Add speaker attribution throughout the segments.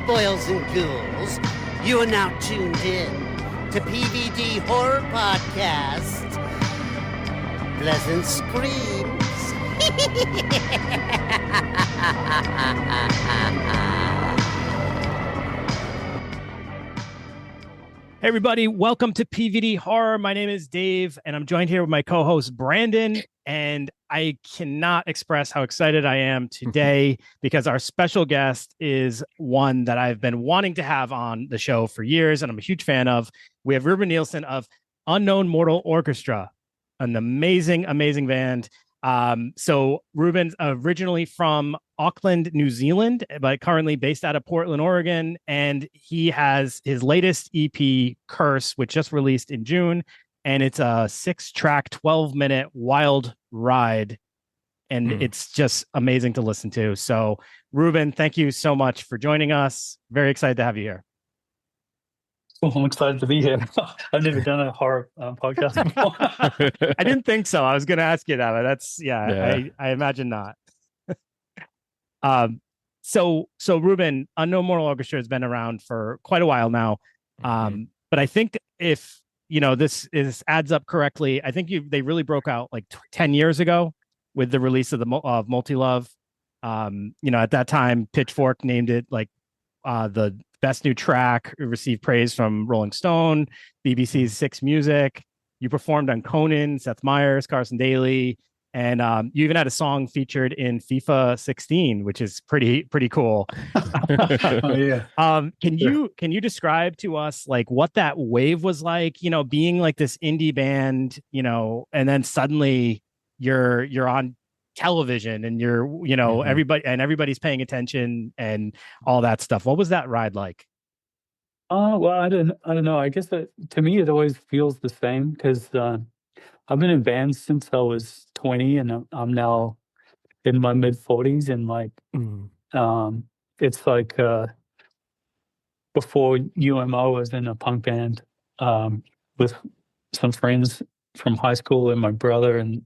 Speaker 1: boils and ghouls. You are now tuned in to PVD Horror Podcast. Pleasant screams.
Speaker 2: Hey everybody, welcome to PVD Horror. My name is Dave, and I'm joined here with my co-host Brandon, and I cannot express how excited I am today because our special guest is one that I've been wanting to have on the show for years, and I'm a huge fan of. We have Ruban Neilson of Unknown Mortal Orchestra, an amazing, amazing band. So Ruben's originally from Auckland, New Zealand, but currently based out of Portland, Oregon. And he has his latest EP, Curse, which just released in June. And it's a 6-track, 12-minute wild ride. And it's just amazing to listen to. So Ruben, thank you so much for joining us. Very excited to have you here.
Speaker 3: Well, I'm excited to be here. I've never done a horror podcast before.
Speaker 2: I didn't think so. I was going to ask you that, but that's, I imagine not. So Ruben, Unknown Mortal Orchestra has been around for quite a while now. But I think if, this adds up correctly, I think they really broke out like 10 years ago with the release of Multi-Love. At that time, Pitchfork named it like the best new track. It received praise from Rolling Stone, BBC's Six Music. You performed on Conan, Seth Meyers, Carson Daly, and you even had a song featured in FIFA 16, which is pretty cool.
Speaker 3: Oh, yeah.
Speaker 2: Can you describe to us like what that wave was like? Being like this indie band, and then suddenly you're on television and you're everybody's paying attention and all that stuff. What was that ride like?
Speaker 3: Well, I don't know. I guess that to me it always feels the same because I've been in bands since I was 20 and I'm now in my mid 40s, and like it's like before UMO I was in a punk band with some friends from high school and my brother, and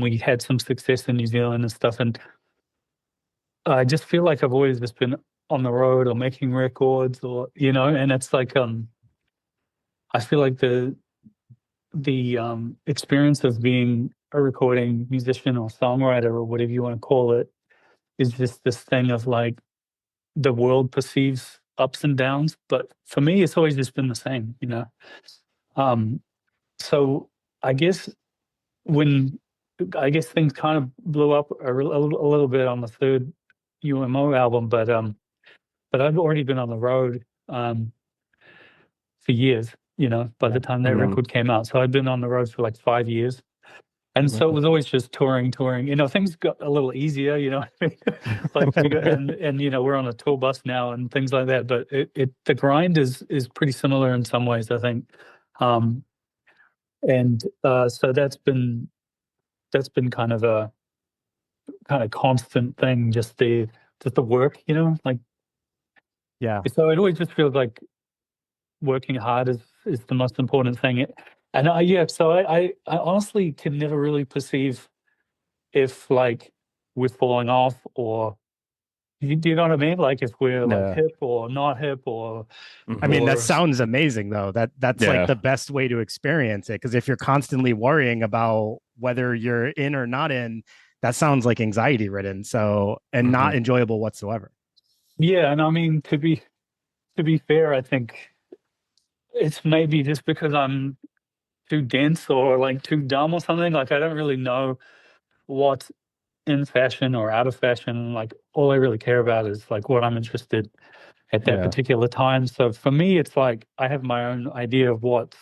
Speaker 3: we had some success in New Zealand and stuff. And I just feel like I've always just been on the road or making records or, and it's like, I feel like the experience of being a recording musician or songwriter or whatever you want to call it is just this thing of like the world perceives ups and downs. But for me, it's always just been the same, So I guess things kind of blew up a little bit on the third UMO album, but I've already been on the road for years, by the time that record came out. So I'd been on the road for like 5 years. And so it was always just touring. Things got a little easier, like we're on a tour bus now and things like that. But the grind is pretty similar in some ways, I think. So that's been kind of a constant thing, just the work, like.
Speaker 2: Yeah.
Speaker 3: So it always just feels like working hard is the most important thing. And so I honestly can never really perceive if like we're falling off or do you know what I mean? Like if we're like hip or not hip or.
Speaker 2: I mean, that sounds amazing though. That's like the best way to experience it. Because if you're constantly worrying about whether you're in or not in, that sounds like anxiety ridden. So, and not enjoyable whatsoever.
Speaker 3: Yeah. And I mean, to be fair, I think it's maybe just because I'm too dense or like too dumb or something. Like I don't really know what's in fashion or out of fashion. Like all I really care about is like what I'm interested at that particular time. So for me, it's like I have my own idea of what's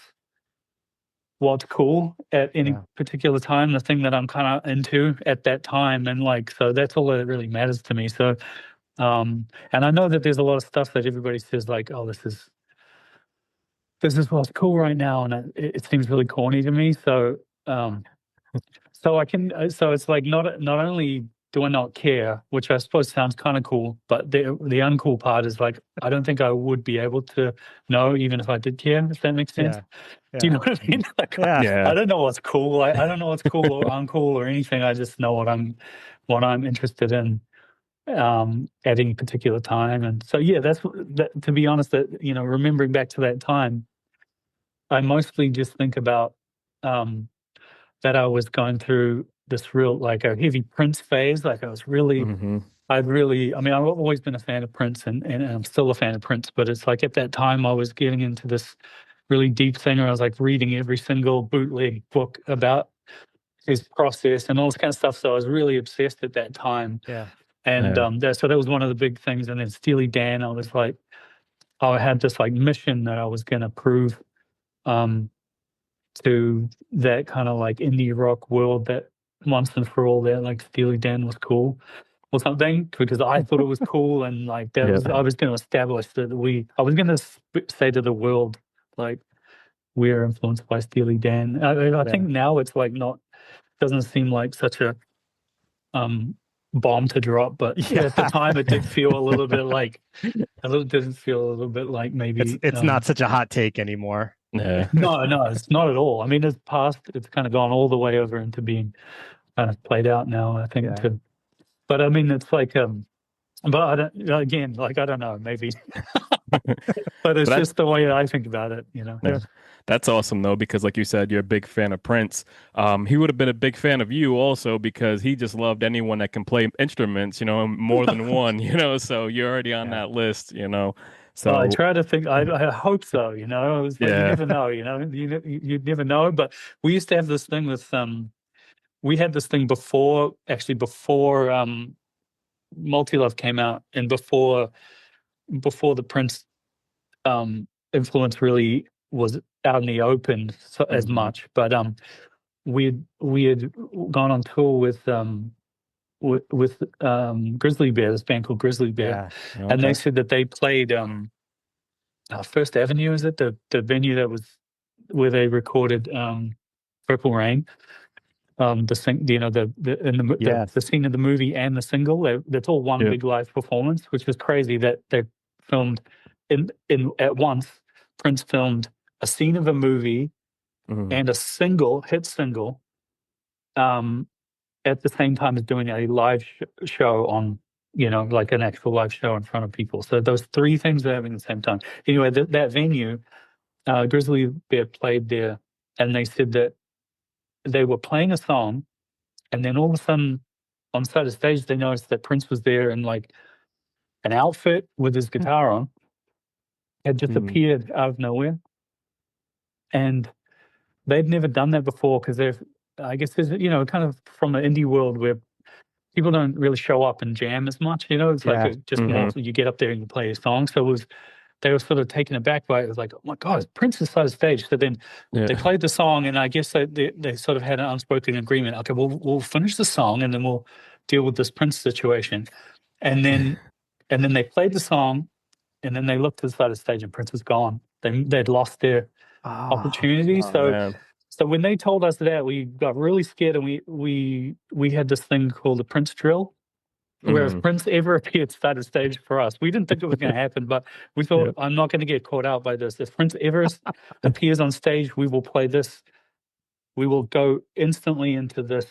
Speaker 3: cool at any particular time, the thing that I'm kind of into at that time. And like, so that's all that really matters to me. So, and I know that there's a lot of stuff that everybody says like, oh, this is what's cool right now. And it seems really corny to me. So, so it's like not only do I not care, which I suppose sounds kind of cool, but the uncool part is like, I don't think I would be able to know even if I did care, if that makes sense.
Speaker 2: Yeah.
Speaker 3: Do you know what I mean? Like, I don't know what's cool. I don't know what's cool or uncool or anything. I just know what I'm interested in. at any particular time. And so, yeah, to be honest, that, remembering back to that time, I mostly just think about that I was going through this real, like, a heavy Prince phase. Like, I was really, I mean, I've always been a fan of Prince, and I'm still a fan of Prince, but it's like at that time I was getting into this really deep thing where I was like reading every single bootleg book about his process and all this kind of stuff. So I was really obsessed at that time.
Speaker 2: Yeah.
Speaker 3: And so that was one of the big things. And then Steely Dan, I was like, I had this like mission that I was going to prove to that kind of like indie rock world that once and for all that like Steely Dan was cool or something, because I thought it was cool. And like that was, I was going to establish that I was going to say to the world, like, we're influenced by Steely Dan. I think now it's like doesn't seem like such a bomb to drop, but at the time it did feel a little bit like maybe
Speaker 2: it's not such a hot take anymore.
Speaker 3: No, it's not at all. I mean, it's kind of gone all the way over into being kind of played out now, I think. But I mean, it's like but I don't know, maybe but it's just the way I think about it,
Speaker 4: That's awesome, though, because like you said, you're a big fan of Prince. He would have been a big fan of you also, because he just loved anyone that can play instruments, more than one, so you're already on that list, So
Speaker 3: I try to think, I hope so, it was like, you never know, you'd never know. But we used to have this thing with, we had this thing before Multi-Love came out, and before the Prince influence really was out in the open as much, but we had gone on tour with Grizzly Bear, this band called Grizzly Bear, and they said that they played First Avenue, is it the venue that was where they recorded Purple Rain, the scene of the movie and the single, that's all one big live performance, which was crazy that they filmed in at once. Prince filmed a scene of a movie and a hit single at the same time as doing a live show on, like an actual live show in front of people. So those three things were happening at the same time. Anyway, that venue, Grizzly Bear played there, and they said that they were playing a song, and then all of a sudden on the side of the stage, they noticed that Prince was there in like an outfit with his guitar on, had just appeared out of nowhere. And they'd never done that before, because I guess there's, kind of from the indie world where people don't really show up and jam as much, it's like just you get up there and you play a song. So they were sort of taken aback by it. It was like, oh my God, Prince is side of the stage. So then they played the song, and I guess they sort of had an unspoken agreement. Okay, we'll finish the song and then we'll deal with this Prince situation. And then they played the song, and then they looked to the side of the stage and Prince was gone. They'd lost their opportunity. So when they told us that, we got really scared, and we had this thing called the Prince drill, where if Prince ever appeared side of stage for us, we didn't think it was going to happen, but we thought, I'm not going to get caught out by this. If Prince ever appears on stage, we will play this. We will go instantly into this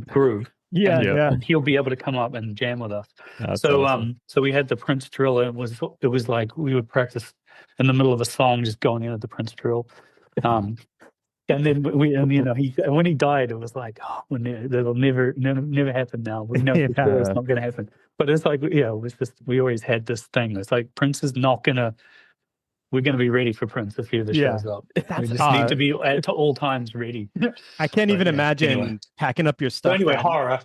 Speaker 3: groove. And he'll be able to come up and jam with us. That's awesome. So we had the Prince drill, and it was like we would practice in the middle of a song, just going into the Prince drill. And then when he died, it was like, that'll never happen now. We know it's not going to happen. But it's like, it was just, we always had this thing. It's like, Prince is not going to, we're going to be ready for Prince if he ever shows up. We just need to be at all times ready.
Speaker 2: I can't even imagine packing up your stuff.
Speaker 3: So anyway, horror.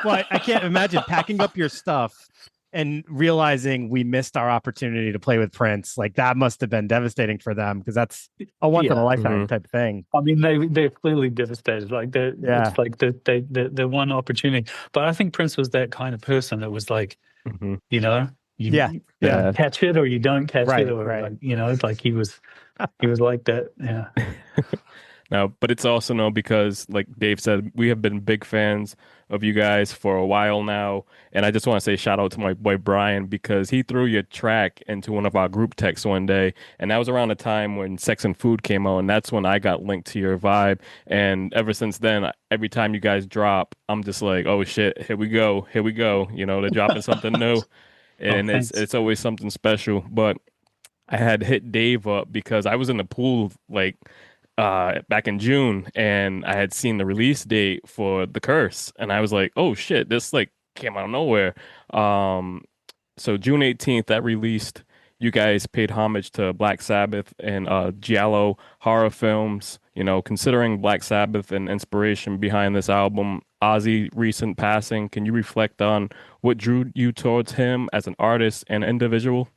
Speaker 2: Well, I can't imagine packing up your stuff and realizing we missed our opportunity to play with Prince. Like, that must have been devastating for them, because that's a once in a lifetime type thing.
Speaker 3: I mean, they're clearly devastated. Like, it's like the one opportunity. But I think Prince was that kind of person that was like, you catch it or you don't catch it, or like, it's like he was like that. Yeah.
Speaker 4: Now, but it's also no because, like Dave said, we have been big fans of you guys for a while now. And I just want to say shout out to my boy Brian because he threw your track into one of our group texts one day. And that was around the time when Sex and Food came out. And that's when I got linked to your vibe. And ever since then, every time you guys drop, I'm just like, oh shit, here we go. Here we go. You know, they're dropping something new. And
Speaker 3: thanks.
Speaker 4: it's always something special. But I had hit Dave up because I was in the pool like back in June, and I had seen the release date for The Curse, and I was like, "Oh shit, this like came out of nowhere." Um, so June 18th, that released. You guys paid homage to Black Sabbath and Giallo horror films. You know, considering Black Sabbath and inspiration behind this album, Ozzy recent passing, can you reflect on what drew you towards him as an artist and individual?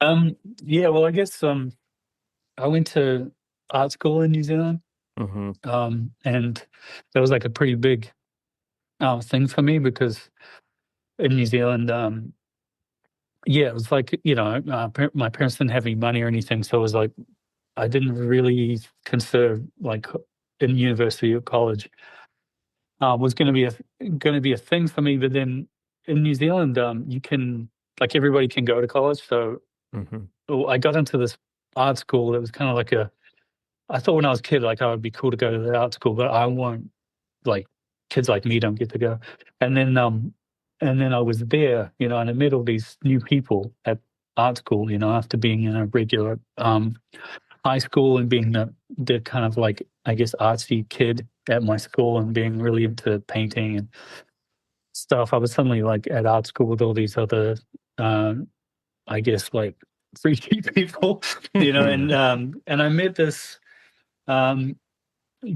Speaker 3: Yeah, well, I guess I went to art school in New Zealand,
Speaker 4: Hmm.
Speaker 3: and that was like a pretty big thing for me because in New Zealand, yeah, it was like my parents didn't have any money or anything, so it was like I didn't really consider like in university or college was going to be a thing for me. But then in New Zealand, you can like everybody can go to college, so
Speaker 4: Hmm.
Speaker 3: I got into this art school that was kind of like I thought when I was a kid, like, I would be cool to go to the art school, but I won't, like, kids like me don't get to go. And then I was there, and I met all these new people at art school, after being in a regular high school and being the kind of like, I guess, artsy kid at my school and being really into painting and stuff. I was suddenly like at art school with all these other, I guess, like freaky people, and I met this um,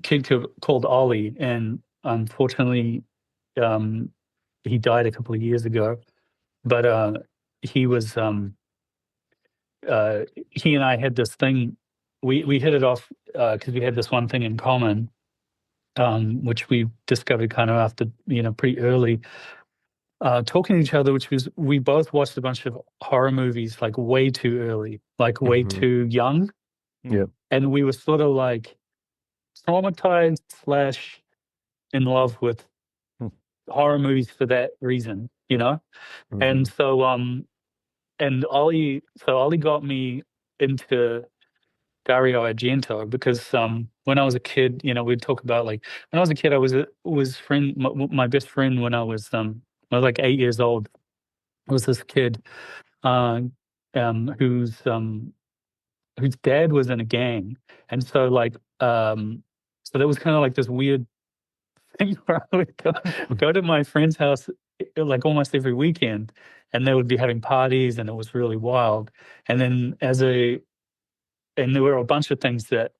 Speaker 3: kid called Ollie, and unfortunately, um, he died a couple of years ago. But he was he and I had this thing. We hit it off because we had this one thing in common, which we discovered kind of after pretty early talking to each other, which was we both watched a bunch of horror movies like way too early, like way
Speaker 4: Hmm.
Speaker 3: too young.
Speaker 4: Yeah.
Speaker 3: And we were sort of like traumatized / in love with horror movies for that reason, And
Speaker 4: Hmm.
Speaker 3: so and Ollie got me into Dario Argento because when I was a kid, we'd talk about like when I was a kid, I was my best friend when I was like 8 years old. Was this kid uh, whose dad was in a gang, and so like so there was kind of like this weird thing where I would go to my friend's house like almost every weekend, and they would be having parties, and it was really wild. And then and there were a bunch of things that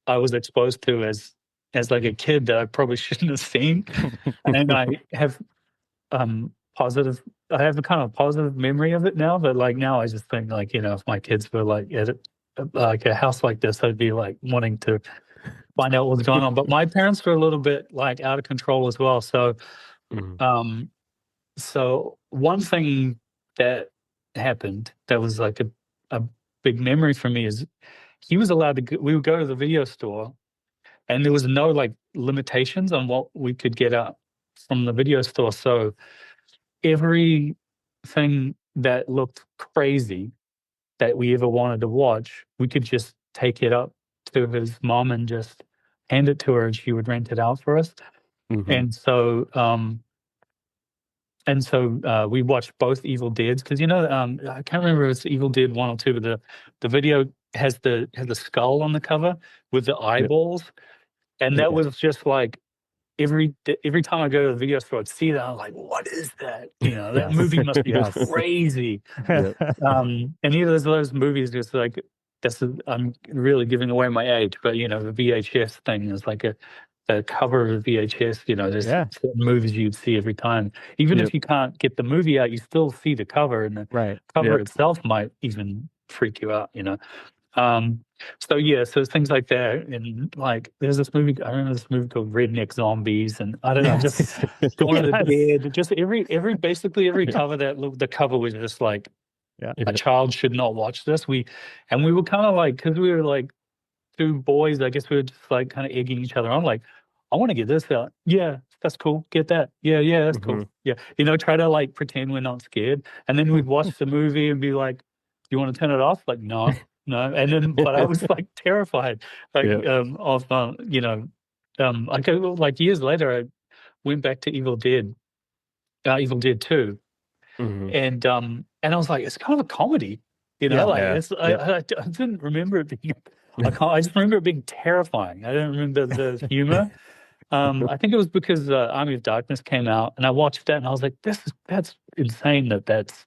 Speaker 3: I was exposed to as like a kid that I probably shouldn't have seen, and I have positive. I have a kind of positive memory of it now, but like now I just think like if my kids were like at like a house like this, I'd be like wanting to find out what's going on. But my parents were a little bit like out of control as well. So,
Speaker 4: Hmm.
Speaker 3: um, so one thing that happened that was like a big memory for me is he was allowed to. We would go to the video store, and there was no like limitations on what we could get up from the video store. So everything that looked crazy that we ever wanted to watch, we could just take it up to his mom and just hand it to her, and she would rent it out for us.
Speaker 4: Hmm.
Speaker 3: And so, we watched both Evil Deads because I can't remember if it's Evil Dead 1 or 2, but the video has the skull on the cover with the
Speaker 4: Yep.
Speaker 3: eyeballs, and that was just like every time I go to the video store, I'd see that I'm like, what is that? That
Speaker 2: Yes.
Speaker 3: movie must be
Speaker 2: Yes.
Speaker 3: crazy.
Speaker 4: Yep.
Speaker 3: And either of those movies just like I'm really giving away my age, but the VHS thing is like the cover of a VHS. There's
Speaker 2: Yeah.
Speaker 3: certain movies you'd see every time, even
Speaker 4: Yep.
Speaker 3: if you can't get the movie out, you still see the cover, and the
Speaker 2: Right.
Speaker 3: cover
Speaker 4: Yep.
Speaker 3: itself might even freak you out. Um, so yeah, so things like that, and like there's this movie. I remember this movie called Redneck Zombies, and I don't know, just
Speaker 2: Yes.
Speaker 3: Dawn of the
Speaker 2: Yes.
Speaker 3: Dead. Just basically every cover that looked, the cover was just like
Speaker 2: Yeah.
Speaker 3: a child should not watch this. We were kind of like because we were like two boys, I guess we were just like kind of egging each other on, like, I want to get this out. Yeah, that's cool. Get that. Yeah, that's cool. Yeah. Try to like pretend we're not scared. And then we'd watch the movie and be like, do you want to turn it off? Like, no. And then, but I was like terrified, like, like years later, I went back to Evil Dead 2. And I was like, it's kind of a comedy, I didn't remember it being, I just remember it being terrifying. I don't remember the humor. I think it was because Army of Darkness came out, and I watched that, and I was like, that's insane that's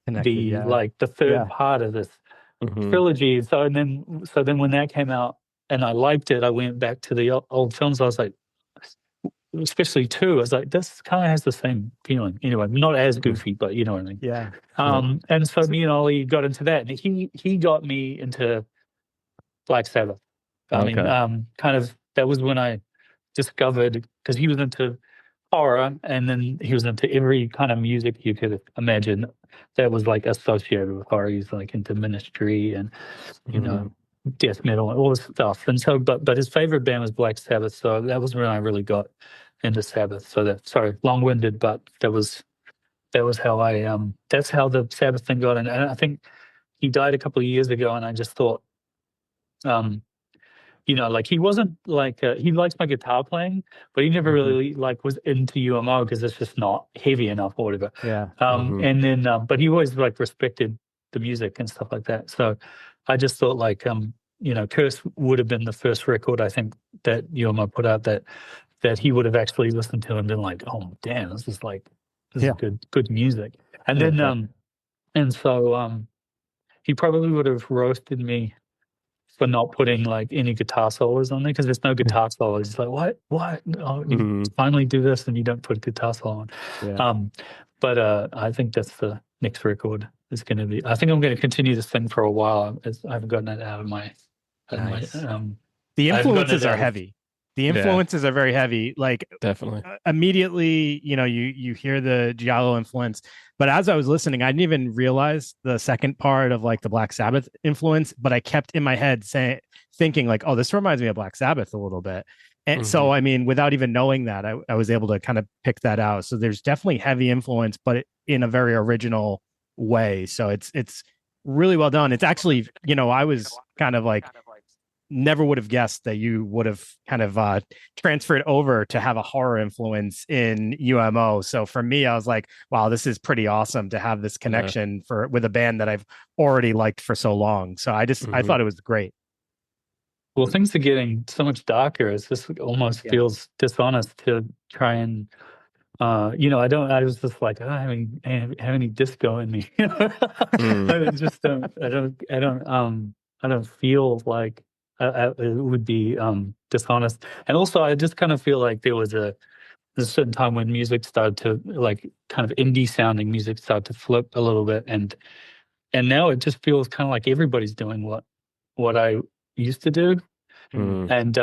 Speaker 2: Connected,
Speaker 3: like the third part of this trilogy. So then when that came out and I liked it, I went back to the old films. I was like, especially 2, I was like, this kind of has the same feeling. Anyway, not as goofy, but you know what I mean.
Speaker 2: Yeah.
Speaker 3: And so me and Ollie got into that, and he got me into Black Sabbath. I mean, kind of that was when I discovered, because he was into horror, and then he was into every kind of music you could imagine that was like associated with horror. He's like into Ministry and death metal and all this stuff. And so, but his favorite band was Black Sabbath. So that was when I really got into Sabbath. So sorry, long-winded, but that was how I that's how the Sabbath thing got in. And I think he died a couple of years ago, and I just thought, like he wasn't like he likes my guitar playing, but he never really like was into UMO because it's just not heavy enough or whatever.
Speaker 2: Yeah.
Speaker 3: And then, but he always like respected the music and stuff like that. So I just thought like, Curse would have been the first record I think that UMO put out that he would have actually listened to and been like, oh damn, this is good music. And then, and so he probably would have roasted me for not putting like any guitar solos on there, because there's no guitar solos. It's like, what? Oh, you finally do this and you don't put a guitar solo on.
Speaker 2: Yeah.
Speaker 3: But I think that's the next record is going to be. I think I'm going to continue this thing for a while. I haven't gotten it out of my.
Speaker 2: Nice. The influences are heavy. The influences are very heavy. Like
Speaker 4: definitely.
Speaker 2: Immediately, you hear the Giallo influence. But as I was listening, I didn't even realize the second part of like the Black Sabbath influence. But I kept in my head thinking like, oh, this reminds me of Black Sabbath a little bit. And so, I mean, without even knowing that, I was able to kind of pick that out. So there's definitely heavy influence, but in a very original way. So it's really well done. It's actually, I was kind of like, never would have guessed that you would have kind of transferred over to have a horror influence in UMO. So for me, I was like, wow, this is pretty awesome to have this connection with a band that I've already liked for so long. So I thought it was great.
Speaker 3: Well, things are getting so much darker. It's just almost feels dishonest to try and, I was just like, I don't have any disco in me. I just I don't feel like it would be dishonest. And also, I just kind of feel like there was a certain time when music started to, like, kind of indie sounding music started to flip a little bit, and now it just feels kind of like everybody's doing what I used to do, and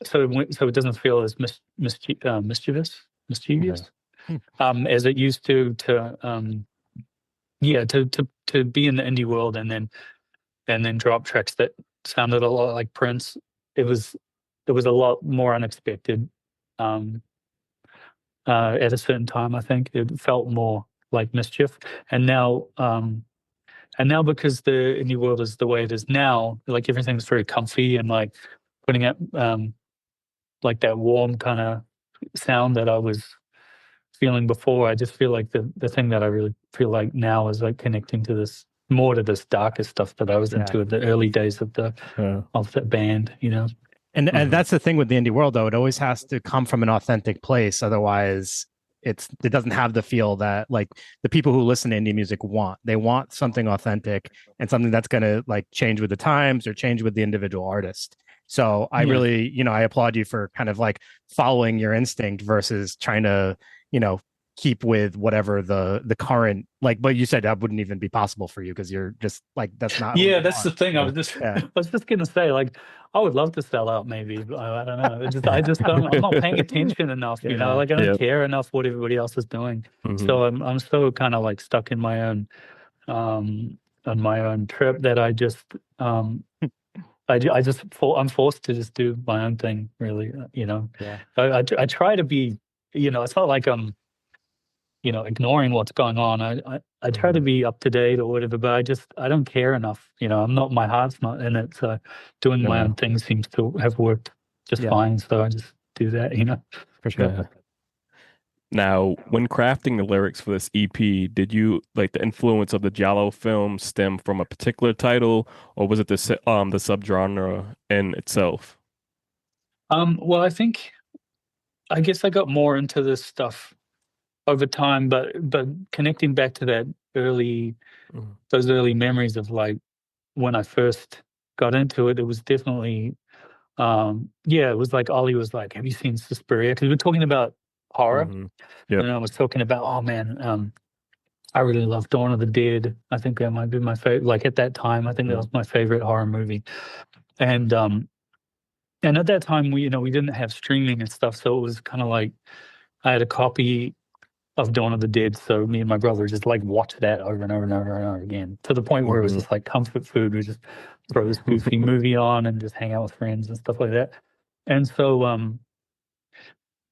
Speaker 3: so it doesn't feel as mischievous as it used to be in the indie world, and then drop tracks that sounded a lot like Prince. It was a lot more unexpected at a certain time. I think it felt more like mischief, and now because the indie world is the way it is now, like everything's very comfy and like putting out like that warm kind of sound that I was feeling before. I just feel like the thing that I really feel like now is like connecting to this more to this darker stuff that I was into in the early days of the band,
Speaker 2: And that's the thing with the indie world, though. It always has to come from an authentic place. Otherwise, it doesn't have the feel that like the people who listen to indie music want. They want something authentic and something that's going to like change with the times or change with the individual artist. So I really, I applaud you for kind of like following your instinct versus trying to, keep with whatever the current, like, but you said that wouldn't even be possible for you because you're just like, that's not.
Speaker 3: Yeah, that's the thing. I was just going to say, like, I would love to sell out maybe, but I don't know. I just don't, I'm not paying attention enough, like I don't care enough what everybody else is doing. So I'm so kind of like stuck in my own, on my own trip that I just, I'm forced to just do my own thing, really.
Speaker 2: Yeah.
Speaker 3: I try to be, it's not like I'm, ignoring what's going on. I try to be up to date or whatever, but I don't care enough. My heart's not in it. So doing my own thing seems to have worked just fine. So I just do that,
Speaker 2: For sure.
Speaker 4: Yeah. Now, when crafting the lyrics for this EP, did you like the influence of the Giallo film stem from a particular title, or was it the subgenre in itself?
Speaker 3: Well, I guess I got more into this stuff over time, but connecting back to that those early memories of like when I first got into it, it was definitely it was like Ollie was like, "Have you seen Suspiria?" Because we're talking about horror,
Speaker 4: Yep.
Speaker 3: and I was talking about, "Oh man, I really love Dawn of the Dead. I think that might be my favorite." Like at that time, I think that was my favorite horror movie, and at that time we didn't have streaming and stuff, so it was kind of like I had a copy of Dawn of the Dead, so me and my brother just like watch that over and over and over and over again, to the point where it was just like comfort food. We just throw this goofy movie on and just hang out with friends and stuff like that. And so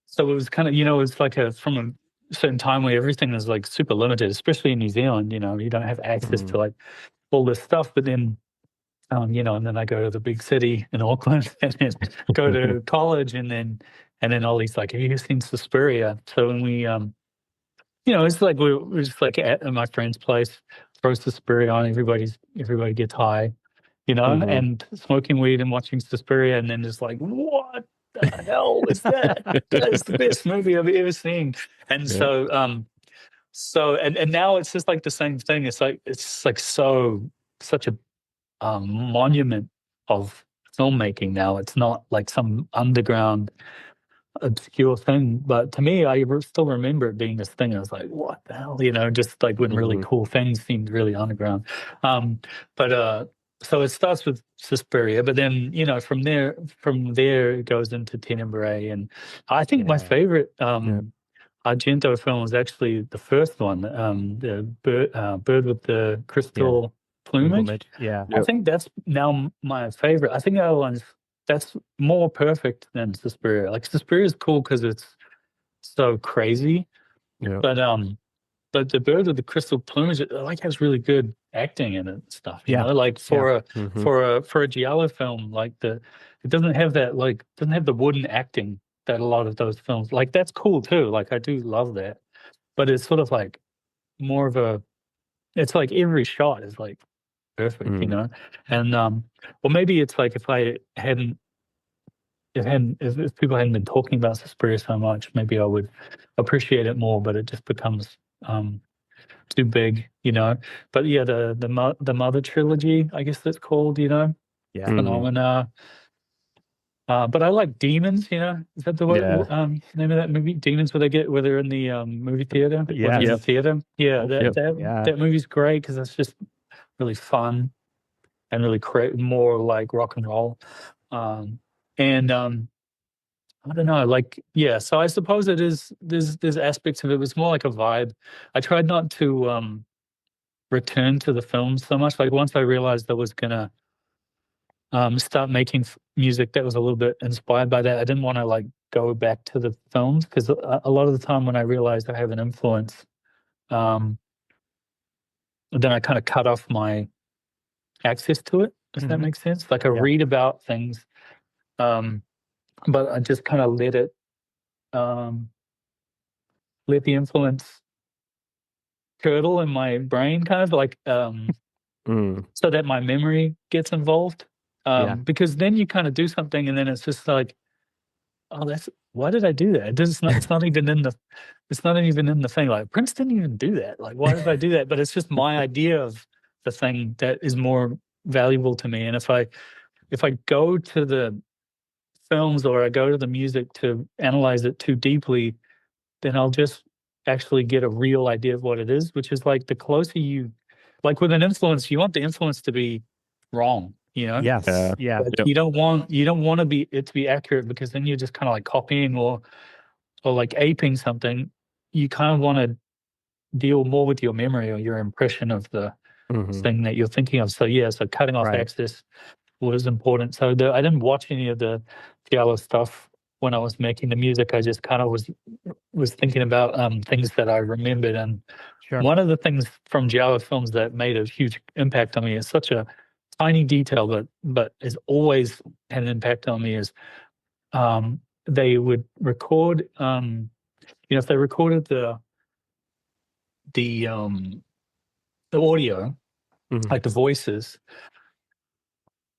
Speaker 3: so it was kind of, it's like from a certain time where everything is like super limited, especially in New Zealand. You don't have access to like all this stuff. But then and then I go to the big city in Auckland and then go to college, and then Ollie's like, "Have you seen Suspiria?" So when we it's like we're just like at my friend's place, throws Suspiria on, everybody gets high, and smoking weed and watching Suspiria, and then just like, what the hell is that? That is the best movie I've ever seen. And so and now it's just like the same thing. It's like such a monument of filmmaking now. It's not like some underground obscure thing, but to me, I still remember it being this thing. I was like, what the hell, just like when really cool things seemed really underground. But so it starts with Suspiria, but then from there it goes into Tenebrae, and I think my favorite Argento film was actually the first one, the bird with the crystal plumage.
Speaker 2: Yeah.
Speaker 3: I think that's now my favorite. I think that's more perfect than Suspiria. Like Suspiria is cool because it's so crazy, but the bird with the crystal plumage, it like has really good acting in it and stuff. Like for a Giallo film, like it doesn't have the wooden acting that a lot of those films, like, that's cool too. Like I do love that, but it's sort of like more of it's like every shot is like perfect, and well, maybe it's like if people hadn't been talking about Suspiria so much, maybe I would appreciate it more, but it just becomes too big, But yeah, the Mother trilogy, I guess that's called, Phenomena. But I like Demons, is that the name of that movie? Demons, where they're in the movie theater?
Speaker 2: Yeah.
Speaker 3: In the theater. Yeah, that movie's great because it's just really fun and really more like rock and roll. And I don't know, like, so I suppose it is, there's aspects of it. It was more like a vibe. I tried not to return to the film so much. Like once I realized I was gonna start making music that was a little bit inspired by that, I didn't want to like go back to the films, because a lot of the time when I realized I have an influence, then I kind of cut off my access to it. Does that make sense? Like I read about things, but I just kind of let the influence curdle in my brain, kind of like so that my memory gets involved. Because then you kind of do something and then it's just like, oh, why did I do that? It's not even in the thing. Like Prince didn't even do that. Like, why did I do that? But it's just my idea of the thing that is more valuable to me. And if I go to the films or I go to the music to analyze it too deeply, then I'll just actually get a real idea of what it is, which is like the closer you, like with an influence, you want the influence to be wrong,
Speaker 2: Yes. Yeah.
Speaker 3: You don't want it to be accurate, because then you're just kind of like copying or like aping something. You kind of want to deal more with your memory or your impression of the thing that you're thinking of. So cutting off access was important. So I didn't watch any of the Giallo stuff when I was making the music. I just kind of was thinking about things that I remembered. And
Speaker 2: Sure.
Speaker 3: one of the things from Giallo films that made a huge impact on me is such a tiny detail, but has always had an impact on me is they would record, if they recorded the audio,
Speaker 4: Mhm.
Speaker 3: like the voices,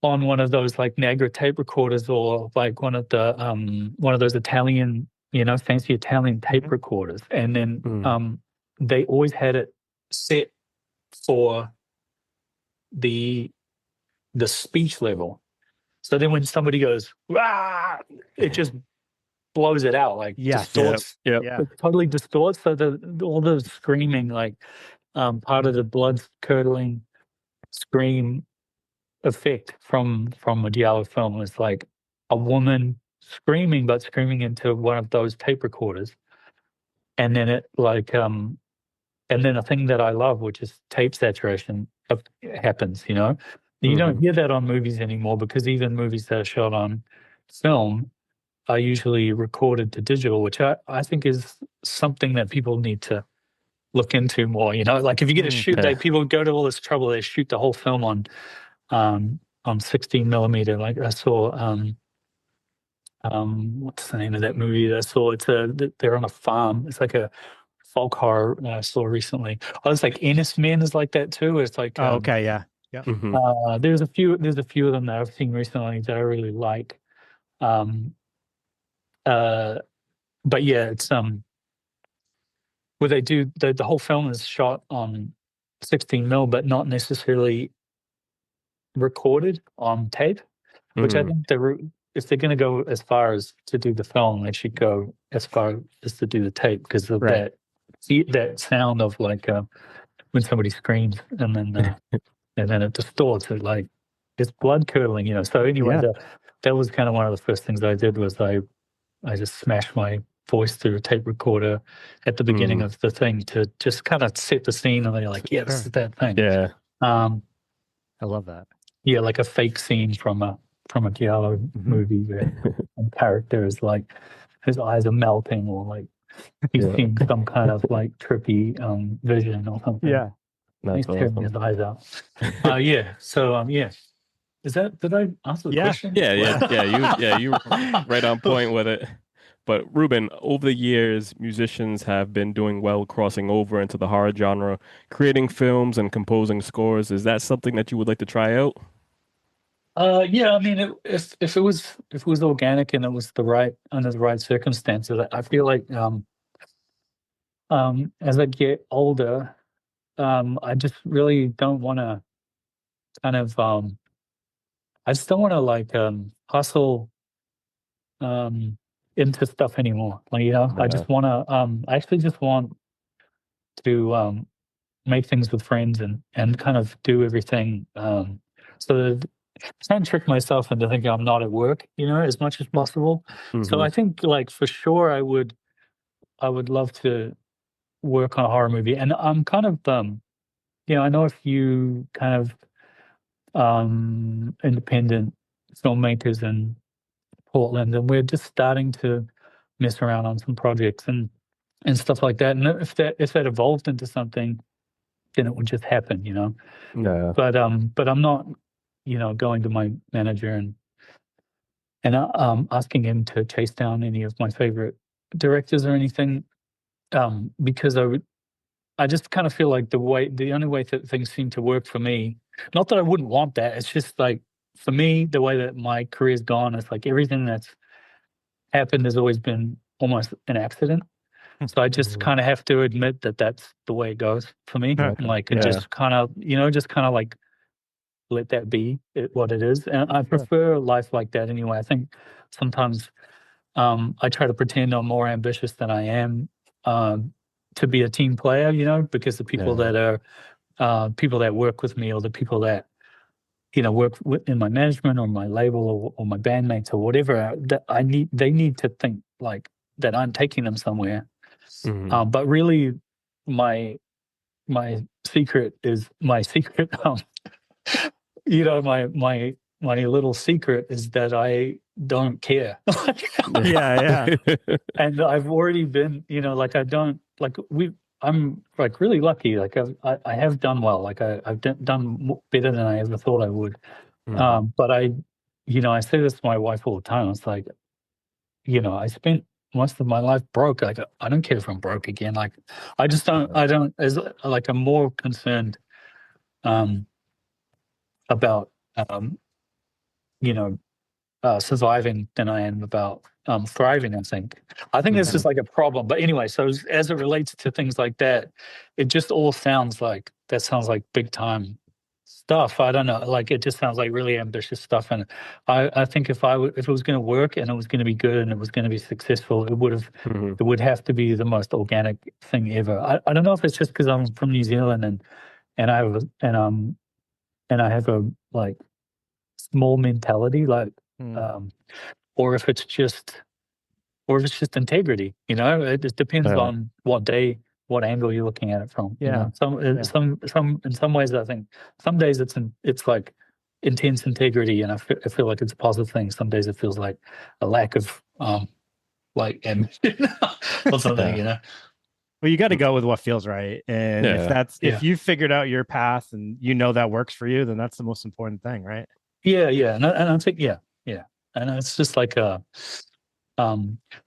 Speaker 3: on one of those like Niagara tape recorders, or like one of those Italian, fancy Italian tape recorders, and then they always had it set for the speech level. So then when somebody goes, "Rah!" it just blows it out, like distorts.
Speaker 4: Yep.
Speaker 2: Yeah.
Speaker 3: It totally distorts. So all the screaming, like part of the blood curdling scream effect from a Giallo film is like a woman screaming, but screaming into one of those tape recorders. And then it like and then a thing that I love, which is tape saturation, happens. You don't hear that on movies anymore, because even movies that are shot on film are usually recorded to digital, which I think is something that people need to look into more. Like if you get a shoot, people go to all this trouble, they shoot the whole film on 16 millimeter. Like I saw, what's the name of that movie that I saw? They're on a farm. It's like a folk horror that I saw recently. Oh, it's like Ennis Men is like that too. It's like,
Speaker 2: Okay. Yeah.
Speaker 3: there's a few of them that I've seen recently that I really like. But yeah, it's where they do the whole film is shot on 16 mil, but not necessarily recorded on tape, which I think if they're going to go as far as to do the film, they should go as far as to do the tape, because of that sound of like when somebody screams and then it distorts it, like it's blood curdling. So anyway, that was kind of one of the first things I did, was I just smashed my voice through a tape recorder at the beginning of the thing to just kind of set the scene, and they're like, this is that thing.
Speaker 4: Yeah.
Speaker 2: I love that.
Speaker 3: Yeah, like a fake scene from a Giallo movie where a character is like, his eyes are melting, or like he's seeing some kind of like trippy vision or something.
Speaker 2: Yeah.
Speaker 3: He's
Speaker 4: That's
Speaker 3: tearing his
Speaker 4: awesome.
Speaker 3: eyes out. So did I answer the question?
Speaker 4: You right on point with it. But Ruben, over the years, musicians have been doing well crossing over into the horror genre, creating films and composing scores. Is that something that you would like to try out?
Speaker 3: Yeah, I mean, if it was organic and it was under the right circumstances, I feel like as I get older, I just really don't want to kind of I just don't want to like hustle into stuff anymore. Like, I just want to I actually just want to make things with friends and kind of do everything so that I try and trick myself into thinking I'm not at work, as much as possible. So I think, like, for sure I would love to work on a horror movie. And I'm kind of I know a few kind of independent filmmakers in Portland, and we're just starting to mess around on some projects and stuff like that. And if that evolved into something, then it would just happen,
Speaker 4: Yeah.
Speaker 3: But I'm not, going to my manager and asking him to chase down any of my favorite directors or anything, because I just kind of feel like the only way that things seem to work for me, not that I wouldn't want that, it's just like, for me, the way that my career's gone, it's like everything that's happened has always been almost an accident. So I just kind of have to admit that that's the way it goes for me. Like, it just kind of, like, let that be what it is. And I prefer life like that anyway. I think sometimes I try to pretend I'm more ambitious than I am, to be a team player, because the people that are people that work with me, or the people that work in my management or my label or my bandmates or whatever, that they need to think like that I'm taking them somewhere. But really, my secret is my secret. My my little secret is that I don't care.
Speaker 2: Yeah.
Speaker 3: And I've already been, like I don't like I'm like really lucky. Like I have done well. Like I've done better than I ever thought I would. But I say this to my wife all the time. It's like, I spent most of my life broke. Like I don't care if I'm broke again. Like I just don't. I don't. As like I'm more concerned about surviving than I am about thriving. I think it's just like a problem. But anyway, so as it relates to things like that, it just all sounds like big time stuff. I don't know, like it just sounds like really ambitious stuff. And I think if it was going to work and it was going to be good and it was going to be successful, it would have to be the most organic thing ever. I don't know if it's just because I'm from New Zealand and I have a like small mentality, like or if it's just integrity. It just depends on what angle you're looking at it from. Some in some ways, I think some days it's like intense integrity, and I feel like it's a positive thing. Some days it feels like a lack of like ambition or something.
Speaker 2: Well, you got to go with what feels right, and if you figured out your path and that works for you, then that's the most important thing, right?
Speaker 3: Yeah, and I think and it's just like so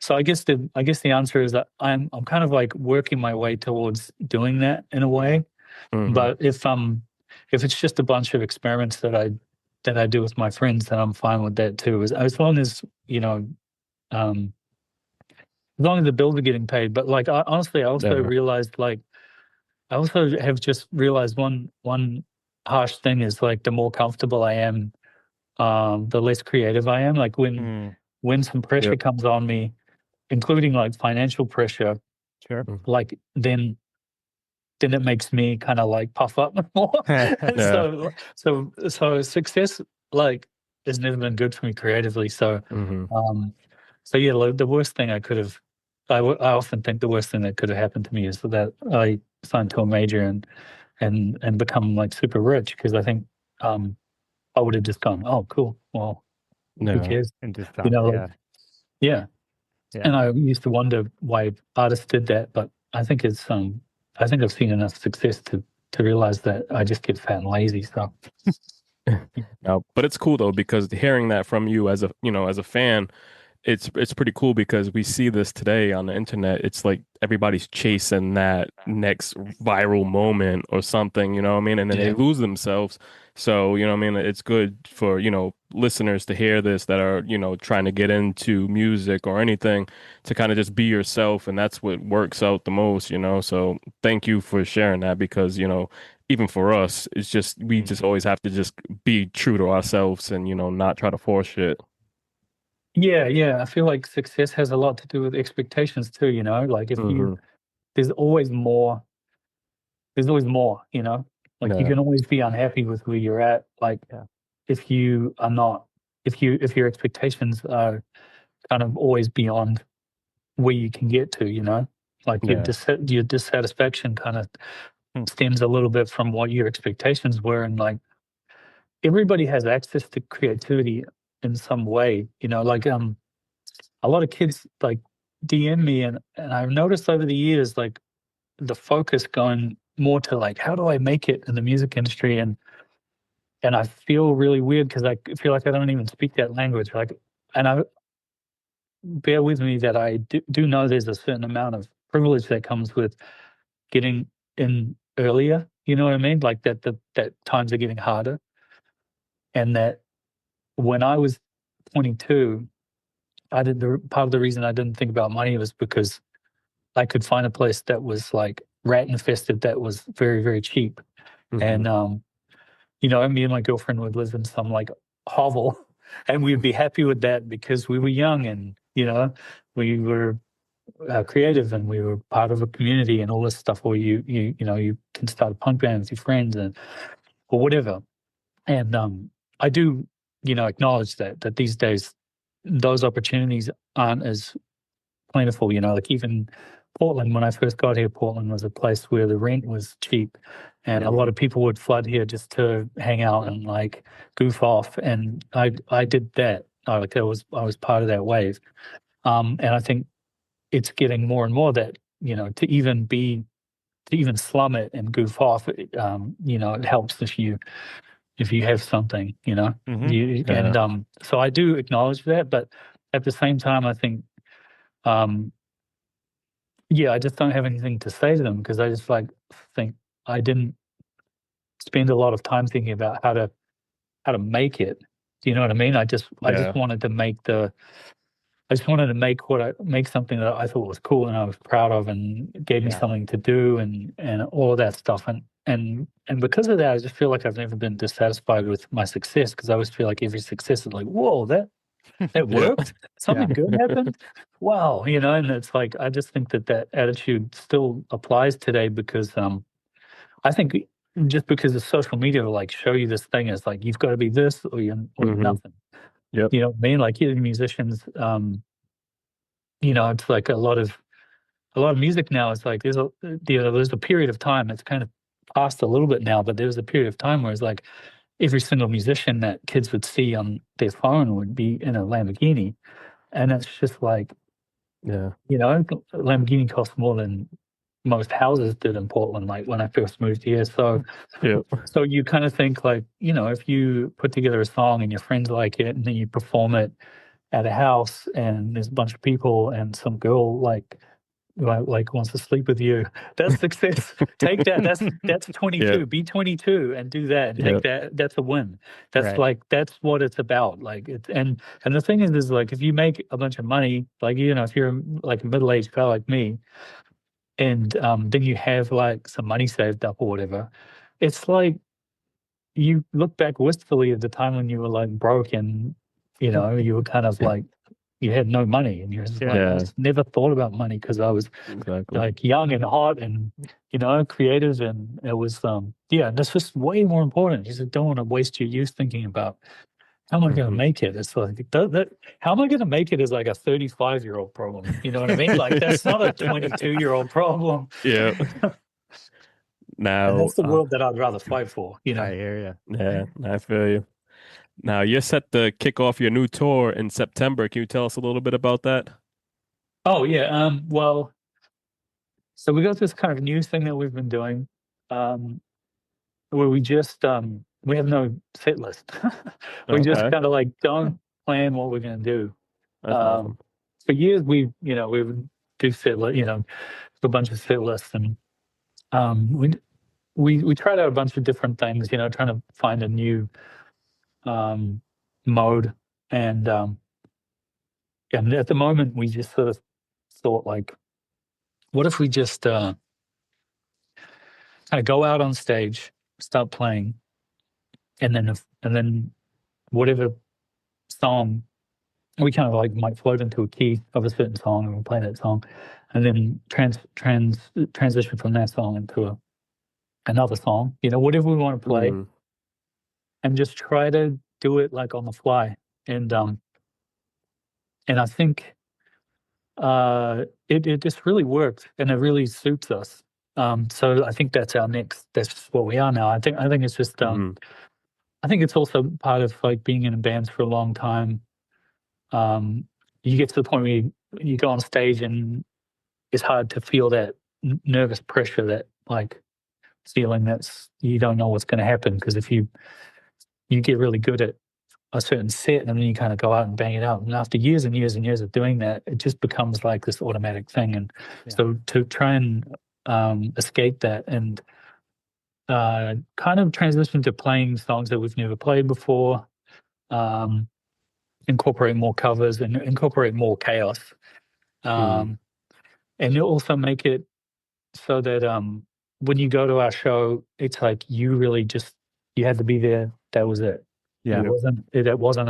Speaker 3: I guess the answer is that I'm kind of like working my way towards doing that in a way. But if it's just a bunch of experiments that I do with my friends, then I'm fine with that too. As long as as long as the bills are getting paid. But like honestly, I also realized I also have just realized one harsh thing is like the more comfortable I am, the less creative I am. Like when some pressure comes on me, including like financial pressure, like then it makes me kind of like puff up more. So success like has never been good for me creatively. So the worst thing I could have, I often think the worst thing that could have happened to me is that I signed to a major and become like super rich, because I think I would have just gone, oh cool, well who cares?
Speaker 2: And just
Speaker 3: yeah. And I used to wonder why artists did that, but I think it's I think I've seen enough success to realize that I just get fat and lazy. So
Speaker 4: no, but it's cool though, because hearing that from you as a fan, it's pretty cool, because we see this today on the internet. It's like everybody's chasing that next viral moment or something, you know what I mean? And then they lose themselves. So, you know what I mean? It's good for, listeners to hear this that are, trying to get into music or anything, to kind of just be yourself. And that's what works out the most, So thank you for sharing that, because, even for us, it's just, we just always have to just be true to ourselves and, not try to force shit.
Speaker 3: Yeah. I feel like success has a lot to do with expectations too, like if there's always more, like you can always be unhappy with where you're at. Like if you are not, if your expectations are kind of always beyond where you can get to, like your dissatisfaction kind of stems a little bit from what your expectations were. And like everybody has access to creativity in some way, like a lot of kids like DM me, and I've noticed over the years like the focus going more to like, how do I make it in the music industry? And I feel really weird because I feel like I don't even speak that language. Like, and I bear with me that I do know there's a certain amount of privilege that comes with getting in earlier. You know what I mean? Like that times are getting harder, and that when I was 22, part of the reason I didn't think about money was because I could find a place that was like rat infested that was very, very cheap. And me and my girlfriend would live in some like hovel, and we'd be happy with that because we were young and we were creative and we were part of a community and all this stuff where you can start a punk band with your friends or whatever. And I do acknowledge that these days those opportunities aren't as plentiful. Like even Portland, when I first got here, Portland was a place where the rent was cheap, and
Speaker 4: Yeah.
Speaker 3: a lot of people would flood here just to hang out and like goof off. And I did that. I was part of that wave. And I think it's getting more and more that, to even slum it and goof off, it helps if you have something,
Speaker 4: Mhm.
Speaker 3: and so I do acknowledge that, but at the same time, I think, I just don't have anything to say to them because I just think I didn't spend a lot of time thinking about how to make it. Do you know what I mean? I just
Speaker 4: Yeah.
Speaker 3: wanted to make something that I thought was cool and I was proud of and gave me something to do and all of that stuff. And because of that, I just feel like I've never been dissatisfied with my success because I always feel like every success is like, whoa, that worked. Something good happened. Wow. And it's like, I just think that attitude still applies today because I think just because the social media will like show you this thing as like, you've got to be this or you're nothing.
Speaker 4: Yep.
Speaker 3: You know what I mean? Like musicians, it's like a lot of music now. It's like there's a period of time. It's kind of past a little bit now, but there was a period of time where it's like every single musician that kids would see on their phone would be in a Lamborghini, and it's just like,
Speaker 4: Yeah.
Speaker 3: a Lamborghini costs more than most houses did in Portland. Like when I first moved here, so
Speaker 4: Yep.
Speaker 3: so you kind of think like, if you put together a song and your friends like it, and then you perform it at a house and there's a bunch of people and some girl like wants to sleep with you, that's success. Take that. That's 22.
Speaker 4: Yeah.
Speaker 3: Be 22 and do that and take that. That's a win. That's
Speaker 2: Right.
Speaker 3: that's what it's about. Like it's and the thing is like if you make a bunch of money, like if you're like a middle-aged guy like me, and then you have like some money saved up or whatever, it's like you look back wistfully at the time when you were like broke and you were kind of like you had no money and you're just like, I just never thought about money because I was
Speaker 4: Exactly.
Speaker 3: like young and hot and creative, and it was that's just way more important. You just don't want to waste your youth thinking about how am I going to make it. It's like how am I going to make it is like a 35-year-old problem. You know what I mean? Like that's not a 22-year-old problem.
Speaker 4: Yeah.
Speaker 3: And
Speaker 4: Now,
Speaker 3: that's the world that I'd rather fight for.
Speaker 2: I hear you.
Speaker 4: yeah, I feel you. Now, you're set to kick off your new tour in September. Can you tell us a little bit about that?
Speaker 3: Oh yeah. Well, so we got this kind of new thing that we've been doing, where we just we have no set list. We just
Speaker 4: Okay.
Speaker 3: kind of like don't plan what we're going to do.
Speaker 4: That's awesome.
Speaker 3: For years we would do set a bunch of set lists, and we tried out a bunch of different things, trying to find a new mode, and at the moment we just sort of thought like, what if we just kind of go out on stage, start playing, and then whatever song we kind of like might float into a key of a certain song and we'll play that song, and then transition from that song into another song, whatever we want to play, and just try to do it like on the fly. And I think it just really worked and it really suits us. So I think that's what we are now. I think it's just I think it's also part of like being in bands for a long time. You get to the point where you go on stage and it's hard to feel that nervous pressure, that like feeling that's you don't know what's going to happen, because if you get really good at a certain set and then you kind of go out and bang it out, and after years and years and years of doing that, it just becomes like this automatic thing. And so to try and escape that and kind of transition to playing songs that we've never played before, incorporate more covers and incorporate more chaos, and you'll also make it so that when you go to our show, it's like you really just you had to be there. That was it.
Speaker 2: Yeah.
Speaker 3: It wasn't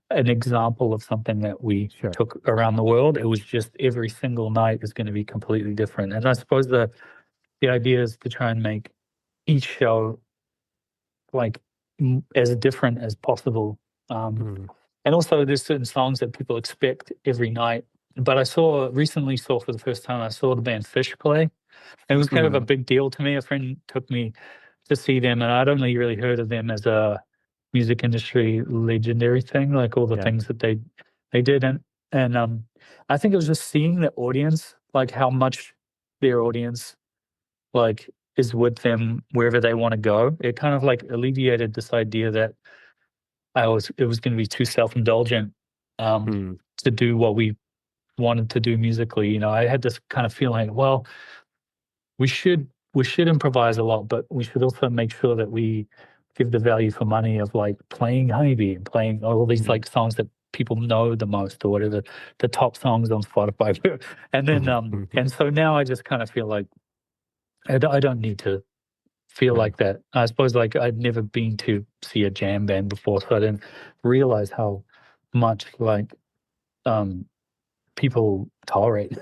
Speaker 3: an example of something that we took around the world. It was just every single night is going to be completely different. And I suppose the idea is to try and make each show like as different as possible. And also there's certain songs that people expect every night. But I recently saw for the first time, I saw the band Fish play. And it was kind of a big deal to me. A friend took me to see them, and I'd only really heard of them as a music industry legendary thing, like all the things that they did. And I think it was just seeing the audience, like how much their audience like is with them wherever they want to go. It kind of like alleviated this idea that it was going to be too self-indulgent to do what we wanted to do musically. You know, I had this kind of feeling, well, we should improvise a lot, but we should also make sure that we give the value for money of like playing Honeybee and playing all these like songs that people know the most, or whatever the top songs on Spotify. And then and so now I just kind of feel like I don't need to feel like that. I suppose like I'd never been to see a jam band before, so I didn't realize how much like people tolerate.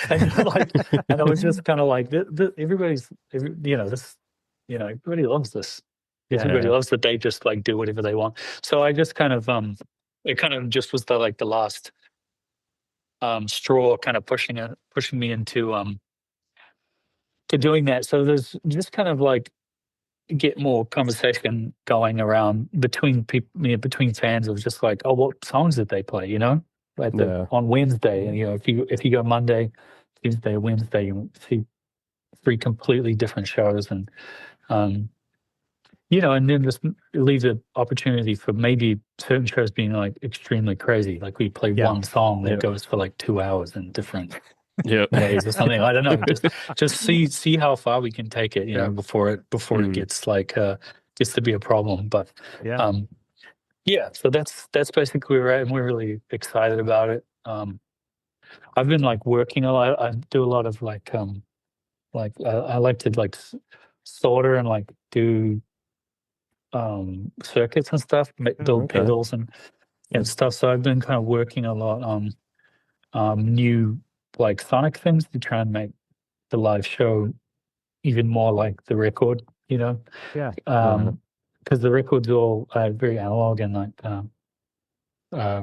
Speaker 3: And like, and I was just kind of like, everybody loves this. Everybody loves that they just like do whatever they want. So I just kind of it kind of just was the last straw, kind of pushing me into to doing that. So there's just kind of like get more conversation going around between people, between fans, of just like, oh, what songs did they play? You know, on Wednesday, and you know, if you go Monday, Tuesday, Wednesday, you see 3 completely different shows, and you know, and then just leaves an opportunity for maybe certain shows being like extremely crazy. Like we play one song that goes for like 2 hours in different days or something. I don't know. Just see how far we can take it, you know, before it gets like gets to be a problem. But so that's basically where we're at, and we're really excited about it. I've been like working a lot. I do a lot of like I like to like solder and like do circuits and stuff, build pedals and stuff. So I've been kind of working a lot on new like sonic things to try and make the live show even more like the record, you know? Because the record's all very analog and like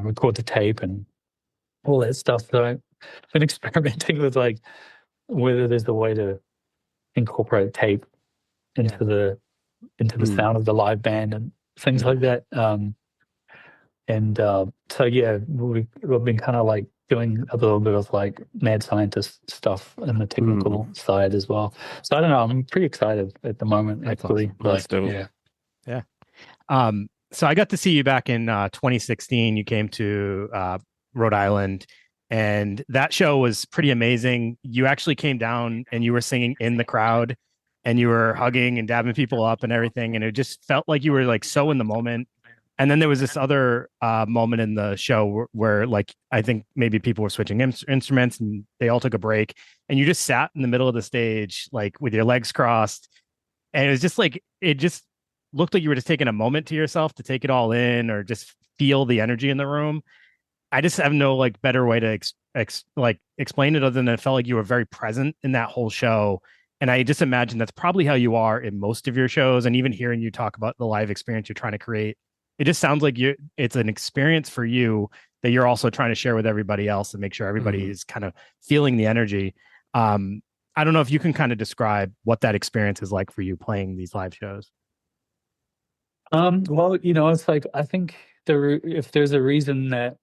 Speaker 3: record to tape and all that stuff. So I've been experimenting with like whether there's a way to incorporate tape into the sound of the live band and things like that. So yeah, we've been kind of like doing a little bit of like mad scientist stuff on the technical side as well. So I don't know, I'm pretty excited at the moment.
Speaker 2: That's
Speaker 3: actually.
Speaker 2: awesome. Yeah. So I got to see you back in 2016. You came to Rhode Island, and that show was pretty amazing. You actually came down and you were singing in the crowd, and you were hugging and dabbing people up and everything, and it just felt like you were like so in the moment. And then there was this other moment in the show where like I think maybe people were switching instruments and they all took a break, and you just sat in the middle of the stage like with your legs crossed, and it was just like it just looked like you were just taking a moment to yourself to take it all in or just feel the energy in the room. I just have no like better way to explain it other than it felt like you were very present in that whole show. And I just imagine that's probably how you are in most of your shows. And even hearing you talk about the live experience you're trying to create, it just sounds like it's an experience for you that you're also trying to share with everybody else and make sure everybody is kind of feeling the energy. I don't know if you can kind of describe what that experience is like for you playing these live shows.
Speaker 3: Well, you know, it's like, I think if there's a reason that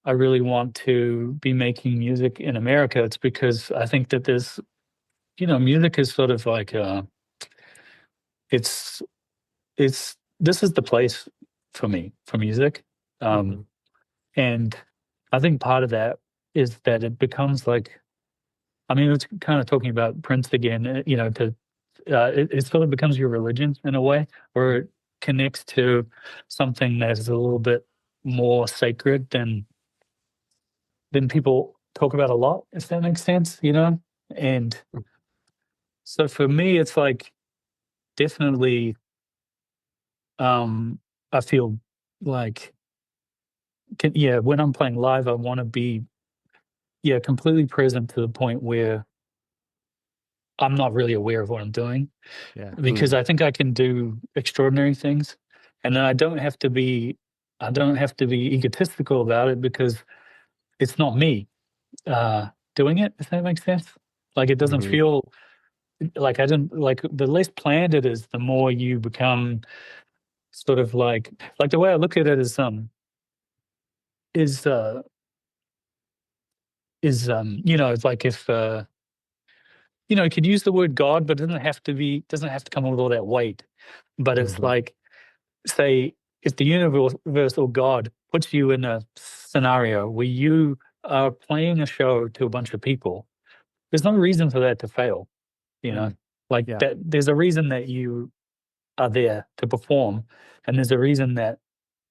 Speaker 3: I really want to be making music in America, it's because I think that there's, you know, music is sort of like, this is the place for me, for music. And I think part of that is that it becomes like, I mean, it's kind of talking about Prince again, you know, it sort of becomes your religion in a way, where it connects to something that's a little bit more sacred than people talk about a lot, if that makes sense, you know? And so for me, it's like definitely, I feel like, when I'm playing live, I want to be, completely present to the point where I'm not really aware of what I'm doing. Because I think I can do extraordinary things, and then I don't have to be egotistical about it, because it's not me doing it, if that makes sense. Like it doesn't
Speaker 4: Mhm.
Speaker 3: feel like I didn't like the less planned it is, the more you become sort of like the way I look at it is you know, it's like if you know, you can use the word God, but it doesn't have to come with all that weight. But it's
Speaker 4: Mhm.
Speaker 3: like, say, if the universal God puts you in a scenario where you are playing a show to a bunch of people, there's no reason for that to fail. You know, like
Speaker 2: Yeah.
Speaker 3: that. There's a reason that you are there to perform, and there's a reason that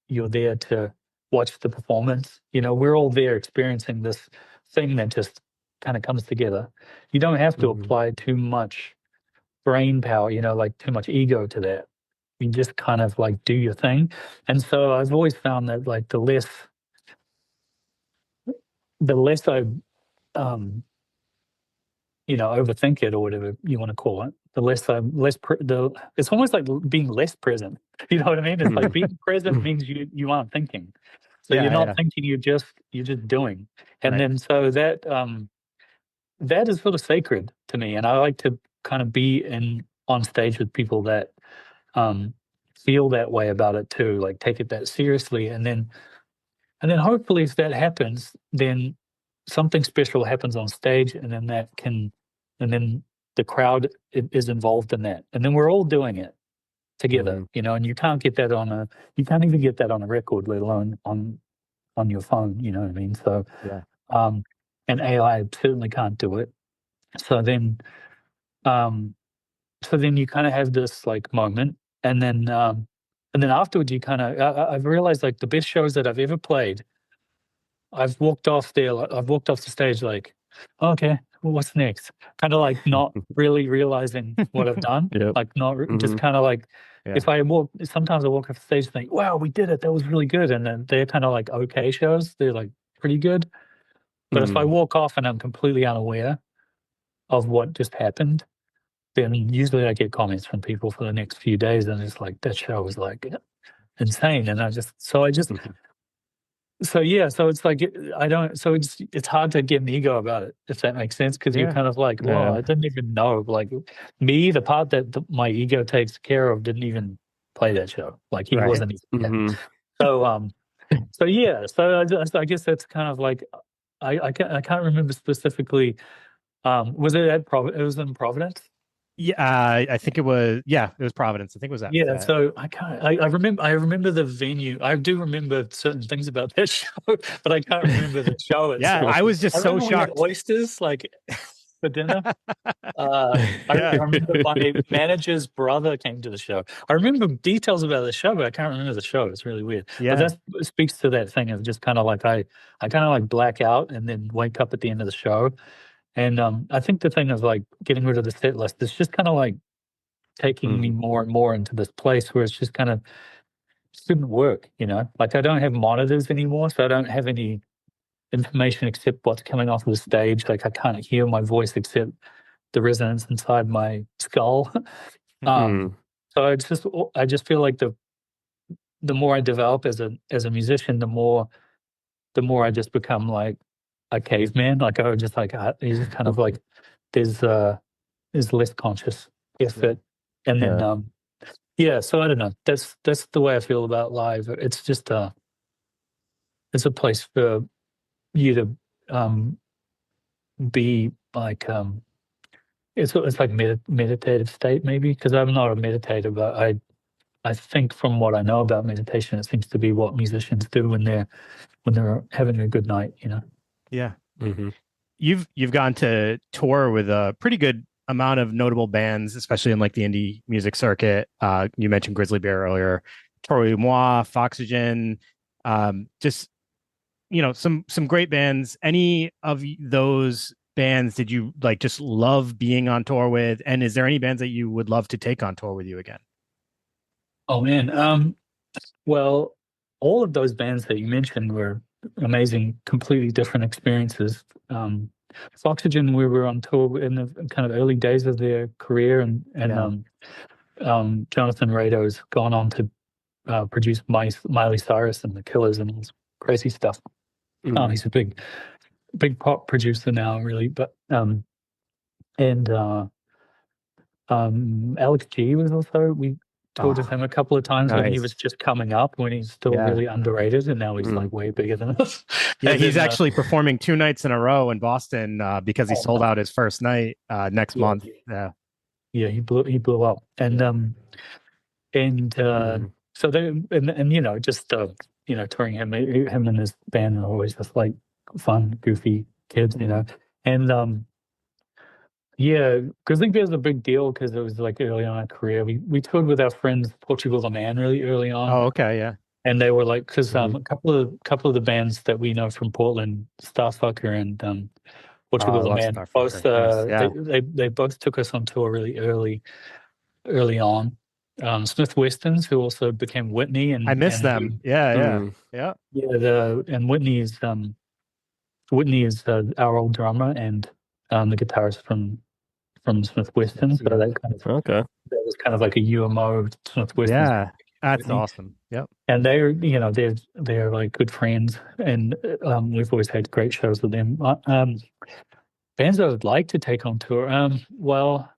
Speaker 3: you're there to watch the performance. You know, we're all there experiencing this thing that just kind of comes together. You don't have to
Speaker 4: Mhm.
Speaker 3: apply too much brain power, you know, like too much ego to that. You just kind of like do your thing. And so I've always found that like the less I you know, overthink it or whatever you want to call it, the less I'm it's almost like being less present. You know what I mean? It's like being present
Speaker 4: Mhm.
Speaker 3: means you aren't thinking. So
Speaker 2: Yeah,
Speaker 3: you're not
Speaker 2: yeah.
Speaker 3: thinking, you're just doing. And
Speaker 2: Right.
Speaker 3: then so that is sort of sacred to me. And I like to kind of be on stage with people that um feel that way about it too, like take it that seriously. And then hopefully if that happens, then something special happens on stage, and then the crowd is involved in that. And then we're all doing it together,
Speaker 4: Mhm.
Speaker 3: you know, and you can't even get that on a record, let alone on your phone, you know what I mean? So,
Speaker 2: Yeah.
Speaker 3: um, and AI certainly can't do it. So then, um, so then you kind of have this like moment, and then afterwards you kind of, I've realized like the best shows that I've ever played, I've walked off the stage like, "Okay, well, what's next?" Kinda like not really realizing what I've done,
Speaker 4: Yep.
Speaker 3: like not r just
Speaker 4: Mhm.
Speaker 3: kinda like
Speaker 2: Yeah.
Speaker 3: if I walk sometimes I walk off the stage and think, "Wow, we did it, that was really good," and then they're kinda like okay shows, they're like pretty good, but if I
Speaker 4: Mhm.
Speaker 3: walk off and I'm completely unaware of what just happened, then usually I get comments from people for the next few days, and it's like, "That show was, like, insane," and I just
Speaker 4: Mhm.
Speaker 3: so yeah, so it's like I don't. So it's hard to get an ego about it, if that makes sense, because you're
Speaker 2: Yeah.
Speaker 3: kind of like, well,
Speaker 4: Yeah.
Speaker 3: I didn't even know. Like me, the part that my ego takes care of, didn't even play that show. Like he
Speaker 2: Right.
Speaker 3: wasn't even there.
Speaker 4: Mhm.
Speaker 3: So so yeah, I guess that's kind of like I can't remember specifically. Was it at It was in Providence.
Speaker 2: Yeah, I think it was. Yeah, it was Providence. I think it was that.
Speaker 3: Yeah, so I remember the venue. I do remember certain things about that show, but I can't remember the show
Speaker 2: Yeah,
Speaker 3: itself.
Speaker 2: I was
Speaker 3: I
Speaker 2: just so
Speaker 3: remember we had
Speaker 2: shocked.
Speaker 3: oysters, like, for dinner. I
Speaker 2: Yeah.
Speaker 3: remember my manager's brother came to the show. I remember details about the show, but I can't remember the show. It's really weird. But
Speaker 2: Yeah.
Speaker 3: that speaks to that thing of just kinda like I kinda like black out and then wake up at the end of the show. And, I think the thing of, like, getting rid of the set list is just kinda like taking me
Speaker 4: Mhm.
Speaker 3: more and more into this place where it's just kind of shouldn't work, you know? Like, I don't have monitors anymore, so I don't have any information except what's coming off of the stage. Like, I can't hear my voice except the resonance inside my skull. Um,
Speaker 4: Mhm.
Speaker 3: so I just feel like the more I develop as a musician, the more I just become like a caveman. Like, I would just like, it's just kind of like there's, uh, there's less conscious
Speaker 2: Yeah.
Speaker 3: effort. And then,
Speaker 4: Yeah.
Speaker 3: yeah, so I don't know. That's the way I feel about live. It's just, it's a place for you to be like it's like meditative state maybe because I'm not a meditator, but I think from what I know about meditation, it seems to be what musicians do when they're having a good night, you know.
Speaker 2: Yeah.
Speaker 4: Mhm.
Speaker 2: You've gone to tour with a pretty good amount of notable bands, especially in like the indie music circuit. You mentioned Grizzly Bear earlier, Troy Moi, Foxygen, just some great bands. Any of those bands did you like just love being on tour with? And is there any bands that you would love to take on tour with you again?
Speaker 3: Oh man, well, all of those bands that you mentioned were amazing, completely different experiences. Oxygen, we were on tour in the kind of early days of their career, and
Speaker 2: Yeah.
Speaker 3: Jonathan Rado's gone on to produce Miley Cyrus and the Killers and all this crazy stuff.
Speaker 4: Mhm.
Speaker 3: He's a big pop producer now, really. But and Alex G was also, we toured with
Speaker 2: Oh,
Speaker 3: him a couple of times when he
Speaker 2: nice.
Speaker 3: was just coming up, when he's still
Speaker 2: Yeah.
Speaker 3: really underrated, and now he's like way bigger than us.
Speaker 2: Yeah,
Speaker 3: And
Speaker 2: he's
Speaker 3: then,
Speaker 2: actually performing 2 nights in a row in Boston because he sold out his first night next
Speaker 3: yeah,
Speaker 2: month. Yeah.
Speaker 3: yeah, he blew up, and so they and you know, just you know, touring him and his band are always just like fun, goofy kids, you know, and yeah, because I think there's a big deal because it was like early on in our career. We toured with our friends Portugal the Man really early on.
Speaker 2: Oh, okay, yeah.
Speaker 3: And they were like, because a couple of the bands that we know from Portland, Starfucker and Portugal
Speaker 2: I
Speaker 3: the
Speaker 2: love
Speaker 3: Man, both
Speaker 2: Starfucker. Nice. Yeah.
Speaker 3: they both took us on tour really early on. Smith Westons, who also became Whitney,
Speaker 2: I miss
Speaker 3: and
Speaker 2: them. Yeah.
Speaker 3: and Whitney is our old drummer and the guitarist from Smith Weston. So
Speaker 4: Okay.
Speaker 3: that was kind of like a UMO Smith Weston.
Speaker 2: Yeah. That's
Speaker 3: Whitney.
Speaker 2: awesome. Yep.
Speaker 3: And they're, you know, they're like good friends, and we've always had great shows with them. Bands I would like to take on tour. Well,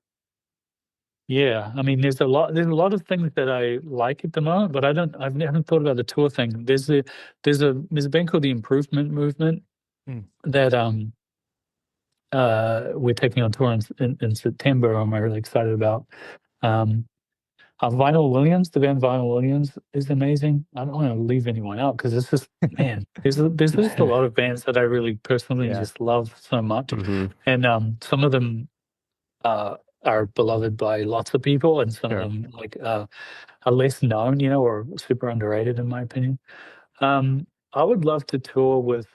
Speaker 3: yeah, I mean, there's a lot of things that I like at the moment, but I haven't thought about the tour thing. There's a band called the Improvement Movement that we're taking on tour in September. I'm really excited about. Vinyl Williams, the band Vinyl Williams is amazing. I don't want to leave anyone out because it's just, man, there's just a lot of bands that I really personally just love so much, and some of them are beloved by lots of people, and some of them like are less known, you know, or super underrated in my opinion. I would love to tour with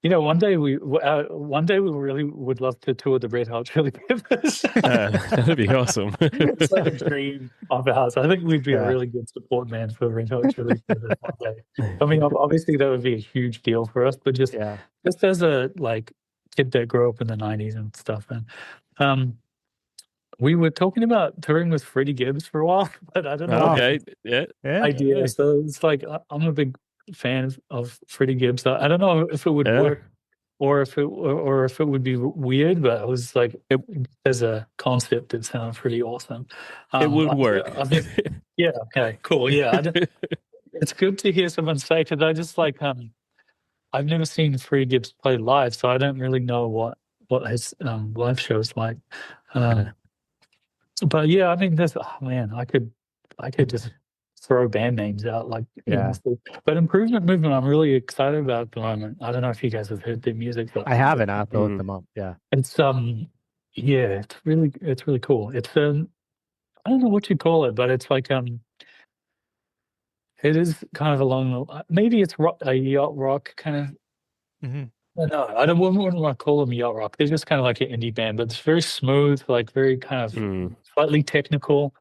Speaker 3: you know, one day we really would love to tour the Red Hot Chili Peppers.
Speaker 4: That'd be awesome.
Speaker 3: It's like a dream of ours. I think we'd be a really good support man for Red Hot Chili Peppers one day. I mean, obviously that would be a huge deal for us, but just as a like kid that grew up in the '90s and stuff, and we were talking about touring with Freddie Gibbs for a while, but I don't know.
Speaker 4: Okay, yeah.
Speaker 3: Idea. So it's like I'm a big fan of Freddie Gibbs. I don't know if it would work or if it would be weird, but it was like as a concept, it sounded pretty awesome.
Speaker 4: It would work.
Speaker 3: Yeah. Okay. Cool. Yeah. It's good to hear someone say, because I just like I've never seen Freddie Gibbs play live, so I don't really know what his live show's like. But yeah, I mean, I could just throw band names out like but Improvement Movement I'm really excited about at the moment. I don't know if you guys have heard their music, but
Speaker 2: I haven't. I have to look them up. Yeah.
Speaker 3: It's it's really cool. It's I don't know what you call it, but it's like it is kind of along the maybe it's a yacht rock kind of. No, I wouldn't want to call them yacht rock. They're just kind of like an indie band, but it's very smooth, like very kind of slightly technical.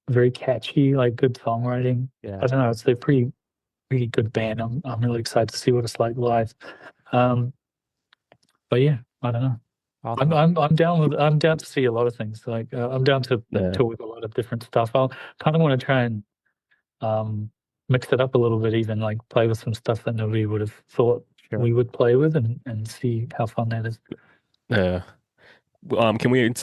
Speaker 3: Very catchy, like good songwriting. I don't know. It's a pretty good band. I'm really excited to see what it's like live. But yeah, I don't know. Awesome. I'm down to see a lot of things. Like I'm down to tour with a lot of different stuff. I'll kind of want to try and mix it up a little bit, even like play with some stuff that nobody would have thought we would play with, and see how fun that is.
Speaker 4: Yeah. Can we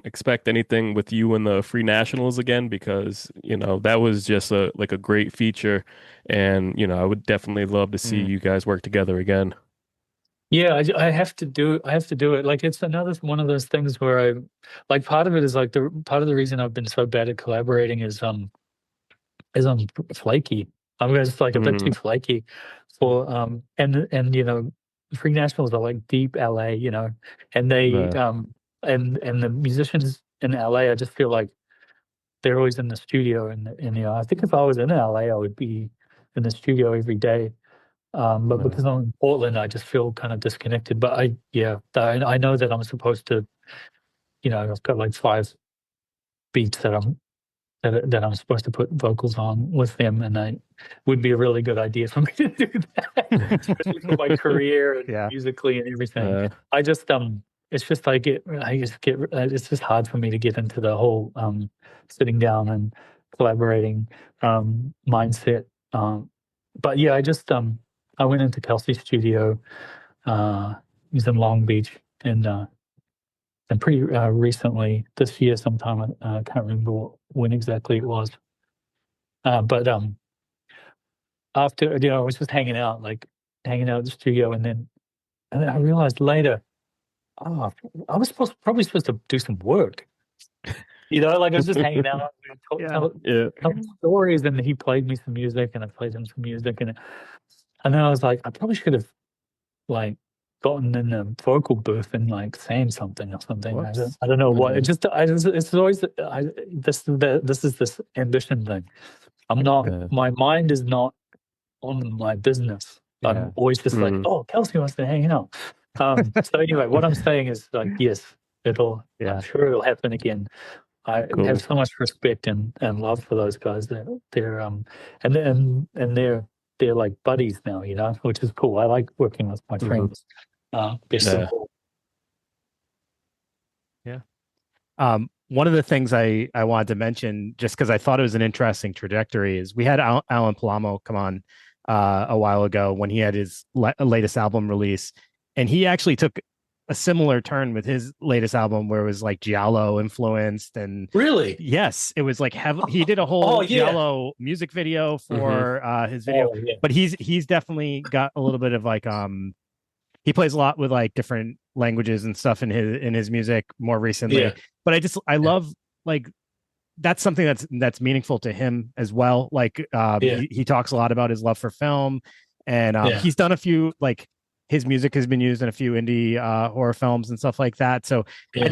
Speaker 4: expect anything with you and the Free Nationals again? Because you know that was just a great feature, and you know I would definitely love to see you guys work together again.
Speaker 3: Yeah, I have to do it. I have to do it. Like it's another one of those things where I like part of it is like part of the reason I've been so bad at collaborating is I'm flaky. I'm just like a bit too flaky for and you know Free Nationals are like deep LA, you know, and they and the musicians in LA, I just feel like they're always in the studio, and you know, I think if I was in LA, I would be in the studio every day. But because I'm in Portland, I just feel kind of disconnected. But I know that I'm supposed to, you know, I've got like 5 beats that I'm supposed to put vocals on with them, and I would be a really good idea for me to do that, especially for my career and musically and everything. I just it's just it's just hard for me to get into the whole sitting down and collaborating mindset. But yeah, I just I went into Kelsey's studio he's in Long Beach, and pretty recently this year sometime. I can't remember when exactly it was. But after I was just hanging out at the studio, and then I realized later, oh, I was probably supposed to do some work. Like I was just hanging out, telling stories, and he played me some music, and I played him some music, and then I was like, I probably should have like gotten in the vocal booth and like saying something or something. I don't know what. It's always this is this ambition thing. I'm not. My mind is not on my business. I'm always just like, oh, Kelsey wants to hang out. So anyway, what I'm saying is like, yes, I'm sure it'll happen again. I have so much respect and love for those guys. They're and they're like buddies now, which is cool. I like working with my friends.
Speaker 2: One of the things I wanted to mention, just because I thought it was an interesting trajectory, is we had Alan Palamo come on a while ago when he had his latest album release, and he actually took a similar turn with his latest album where it was like Giallo influenced. And
Speaker 3: really,
Speaker 2: yes, it was like he did a whole Giallo music video for his video. But he's definitely got a little bit of like he plays a lot with like different languages and stuff in his music more recently. But I love like that's something that's meaningful to him as well. Like he talks a lot about his love for film, and he's done a few, like his music has been used in a few indie horror films and stuff like that. So I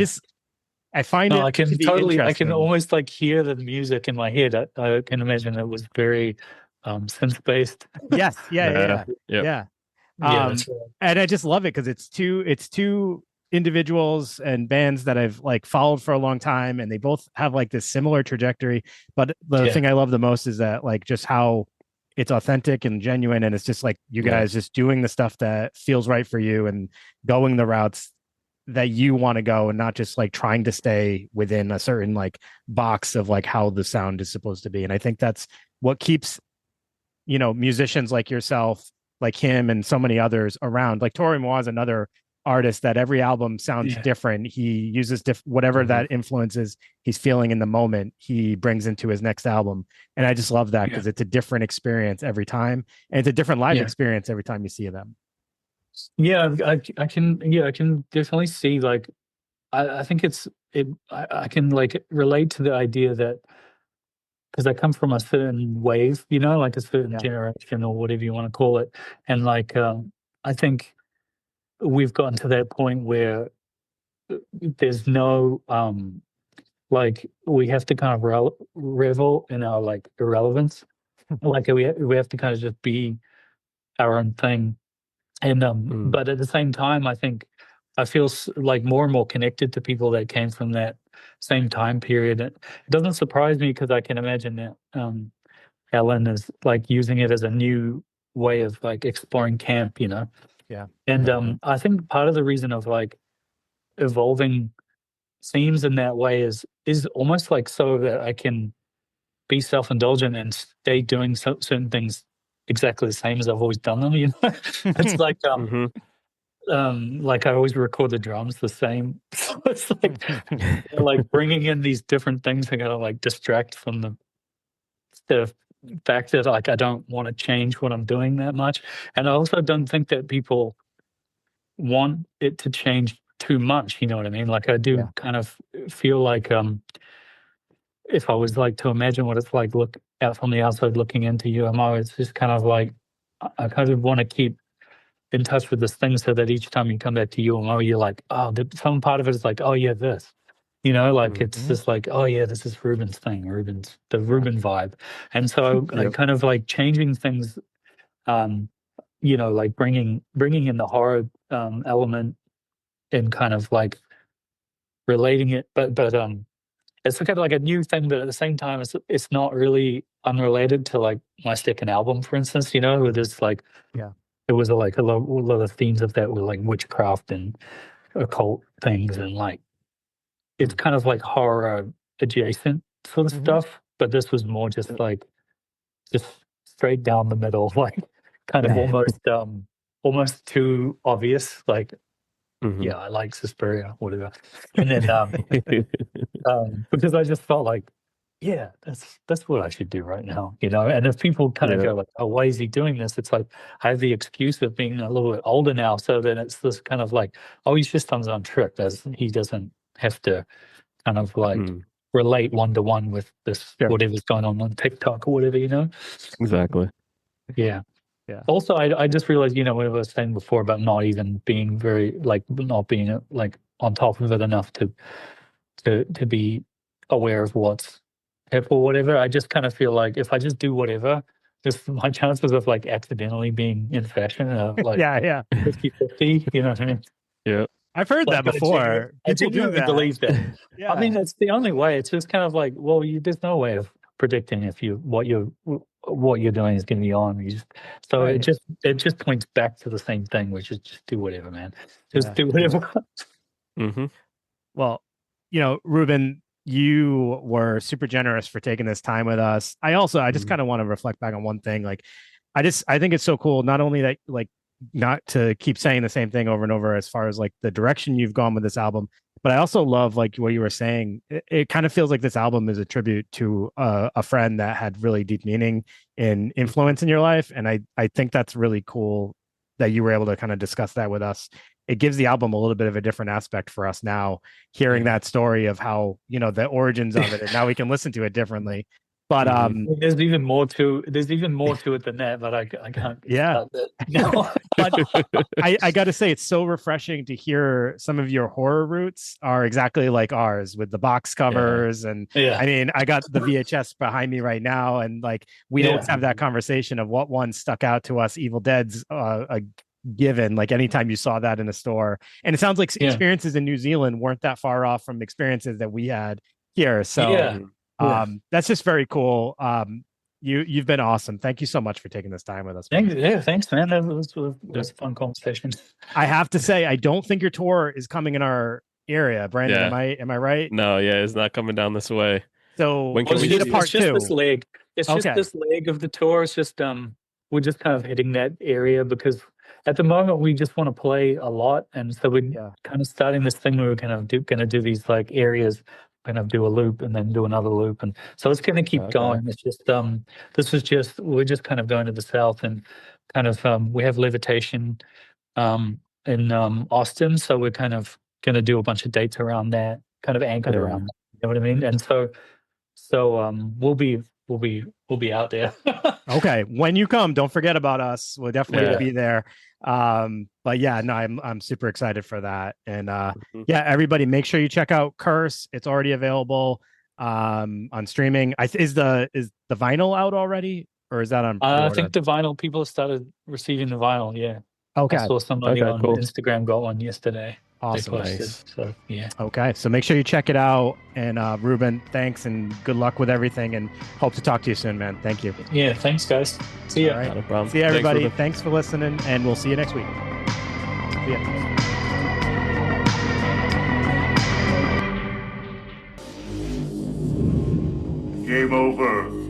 Speaker 2: find it.
Speaker 3: I can almost like hear the music in my head. I can imagine it was very synth based.
Speaker 2: Yes. Yeah. And I just love it because it's two individuals and bands that I've like followed for a long time, and they both have like this similar trajectory. But the thing I love the most is that like just how it's authentic and genuine, and it's just like you guys just doing the stuff that feels right for you and going the routes that you want to go, and not just like trying to stay within a certain like box of like how the sound is supposed to be. And I think that's what keeps musicians like yourself, like him and so many others around. Like Tori Moore is another artist that every album sounds different. He uses whatever that influences he's feeling in the moment, he brings into his next album. And I just love that because it's a different experience every time, and it's a different live experience every time you see them.
Speaker 3: I can definitely see, like I think I can like relate to the idea that, because I come from a certain wave, like a certain generation or whatever you want to call it. And like, I think we've gotten to that point where there's no, like we have to kind of revel in our like irrelevance. Like we have to kind of just be our own thing. And, but at the same time, I think I feel like more and more connected to people that came from that same time period. It doesn't surprise me because I can imagine that Ellen is like using it as a new way of like exploring camp, And I think part of the reason of like evolving themes in that way is almost like so that I can be self-indulgent and stay doing certain things exactly the same as I've always done them. It's like like I always record the drums the same. So it's like bringing in these different things. I gotta like distract from the fact that like I don't want to change what I'm doing that much, and I also don't think that people want it to change too much. You know what I mean? Like I do kind of feel like if I was like to imagine what it's like look out from the outside looking into UMO, it's just kind of like I kind of want to keep in touch with this thing so that each time you come back to UMO, you're like, oh, some part of it is like, oh yeah, this, like it's just like, oh yeah, this is Ruben's thing, the Ruben vibe. And so I kind of like changing things, like bringing in the horror element and kind of like relating it, but it's kind of like a new thing, but at the same time, it's not really unrelated to like my second album, for instance. Where there's like, it was like a lot of themes of that were like witchcraft and occult things, and like it's kind of like horror adjacent sort of stuff. But this was more just straight down the middle, like kind of almost too obvious, like
Speaker 4: Mhm.
Speaker 3: yeah, I like Suspiria, whatever. And then because I just felt like, yeah, that's what I should do right now, you know. And if people kind of
Speaker 4: Yeah.
Speaker 3: go like, oh, why is he doing this? It's like I have the excuse of being a little bit older now, so then it's this kind of like, oh, he's just on his own trip, as he doesn't have to kind of like
Speaker 4: Mm,
Speaker 3: relate one to one with this
Speaker 2: Sure.
Speaker 3: whatever's going on TikTok or whatever, you know.
Speaker 4: exactly.
Speaker 3: Yeah.
Speaker 2: Yeah.
Speaker 3: Also, I just realized, you know, what I was saying before about not even being very like not being like on top of it enough to be aware of what's hip or whatever. I just kind of feel like if I just do whatever, just my chances of like accidentally being in fashion are like
Speaker 2: Yeah.
Speaker 3: 50-50, you know what I mean?
Speaker 4: Yeah.
Speaker 2: I've heard that
Speaker 3: Like,
Speaker 2: before.
Speaker 3: I
Speaker 2: People do
Speaker 3: genuinely
Speaker 2: that.
Speaker 3: believe that.
Speaker 2: Yeah.
Speaker 3: I mean, it's the only way. It's just kind of like, well, there's no way of predicting if what you're doing is going to be on. You just, so
Speaker 2: Right.
Speaker 3: it just points back to the same thing, which is just do whatever, man. Just
Speaker 2: Yeah.
Speaker 3: do whatever.
Speaker 4: Mm-hmm.
Speaker 2: Well, Ruben, you were super generous for taking this time with us. I just kind of want to reflect back on one thing. Like, I think it's so cool. Not only that, like, not to keep saying the same thing over and over as far as like the direction you've gone with this album, but I also love like what you were saying. It kind of feels like this album is a tribute to a friend that had really deep meaning and influence in your life. And I think that's really cool that you were able to kind of discuss that with us. It gives the album a little bit of a different aspect for us now, hearing that story of how, the origins of it, and now we can listen to it differently. But
Speaker 3: there's even more to it than that, but I can't.
Speaker 2: Yeah.
Speaker 3: No.
Speaker 2: But I got to say, it's so refreshing to hear some of your horror roots are exactly like ours with the box covers. And I mean, I got the VHS behind me right now. And like, we always have that conversation of what one stuck out to us, Evil Dead's a given, like anytime you saw that in a store. And it sounds like experiences in New Zealand weren't that far off from experiences that we had here. So that's just very cool. You've been awesome. Thank you so much for taking this time with us.
Speaker 3: Thanks, man. That was a fun conversation.
Speaker 2: I have to say, I don't think your tour is coming in our area, Brandon. Am I right?
Speaker 4: No, it's not coming down this way.
Speaker 2: So
Speaker 4: when can we
Speaker 2: get a part
Speaker 3: it's just
Speaker 2: two?
Speaker 3: This leg. It's just this leg of the tour. It's just we're just kind of hitting that area because at the moment we just want to play a lot, and so we're kind of starting this thing where we're kind of going to do these like areas. Kind of do a loop and then do another loop, and so it's going to keep going. It's just we're just kind of going to the south, and kind of we have Levitation in Austin, so we're kind of going to do a bunch of dates around that, kind of anchored around that, you know what I mean? And so we'll be out there.
Speaker 2: Okay, when you come, don't forget about us. We'll definitely be there. But yeah, no, I'm super excited for that. And everybody, make sure you check out Curse. It's already available on streaming. Is the vinyl out already, or is that on?
Speaker 3: I think the vinyl, people have started receiving the vinyl. Yeah.
Speaker 2: Okay.
Speaker 3: I saw somebody on Instagram got one yesterday.
Speaker 2: Awesome.
Speaker 3: Nice. So yeah.
Speaker 2: Okay, so make sure you check it out. And Ruben, thanks and good luck with everything. And hope to talk to you soon, man. Thank you.
Speaker 3: Yeah. Thanks, guys. See ya.
Speaker 2: All right.
Speaker 4: Not a problem.
Speaker 2: See you, everybody. Thanks for listening, and we'll see you next week. See ya.
Speaker 5: Game over.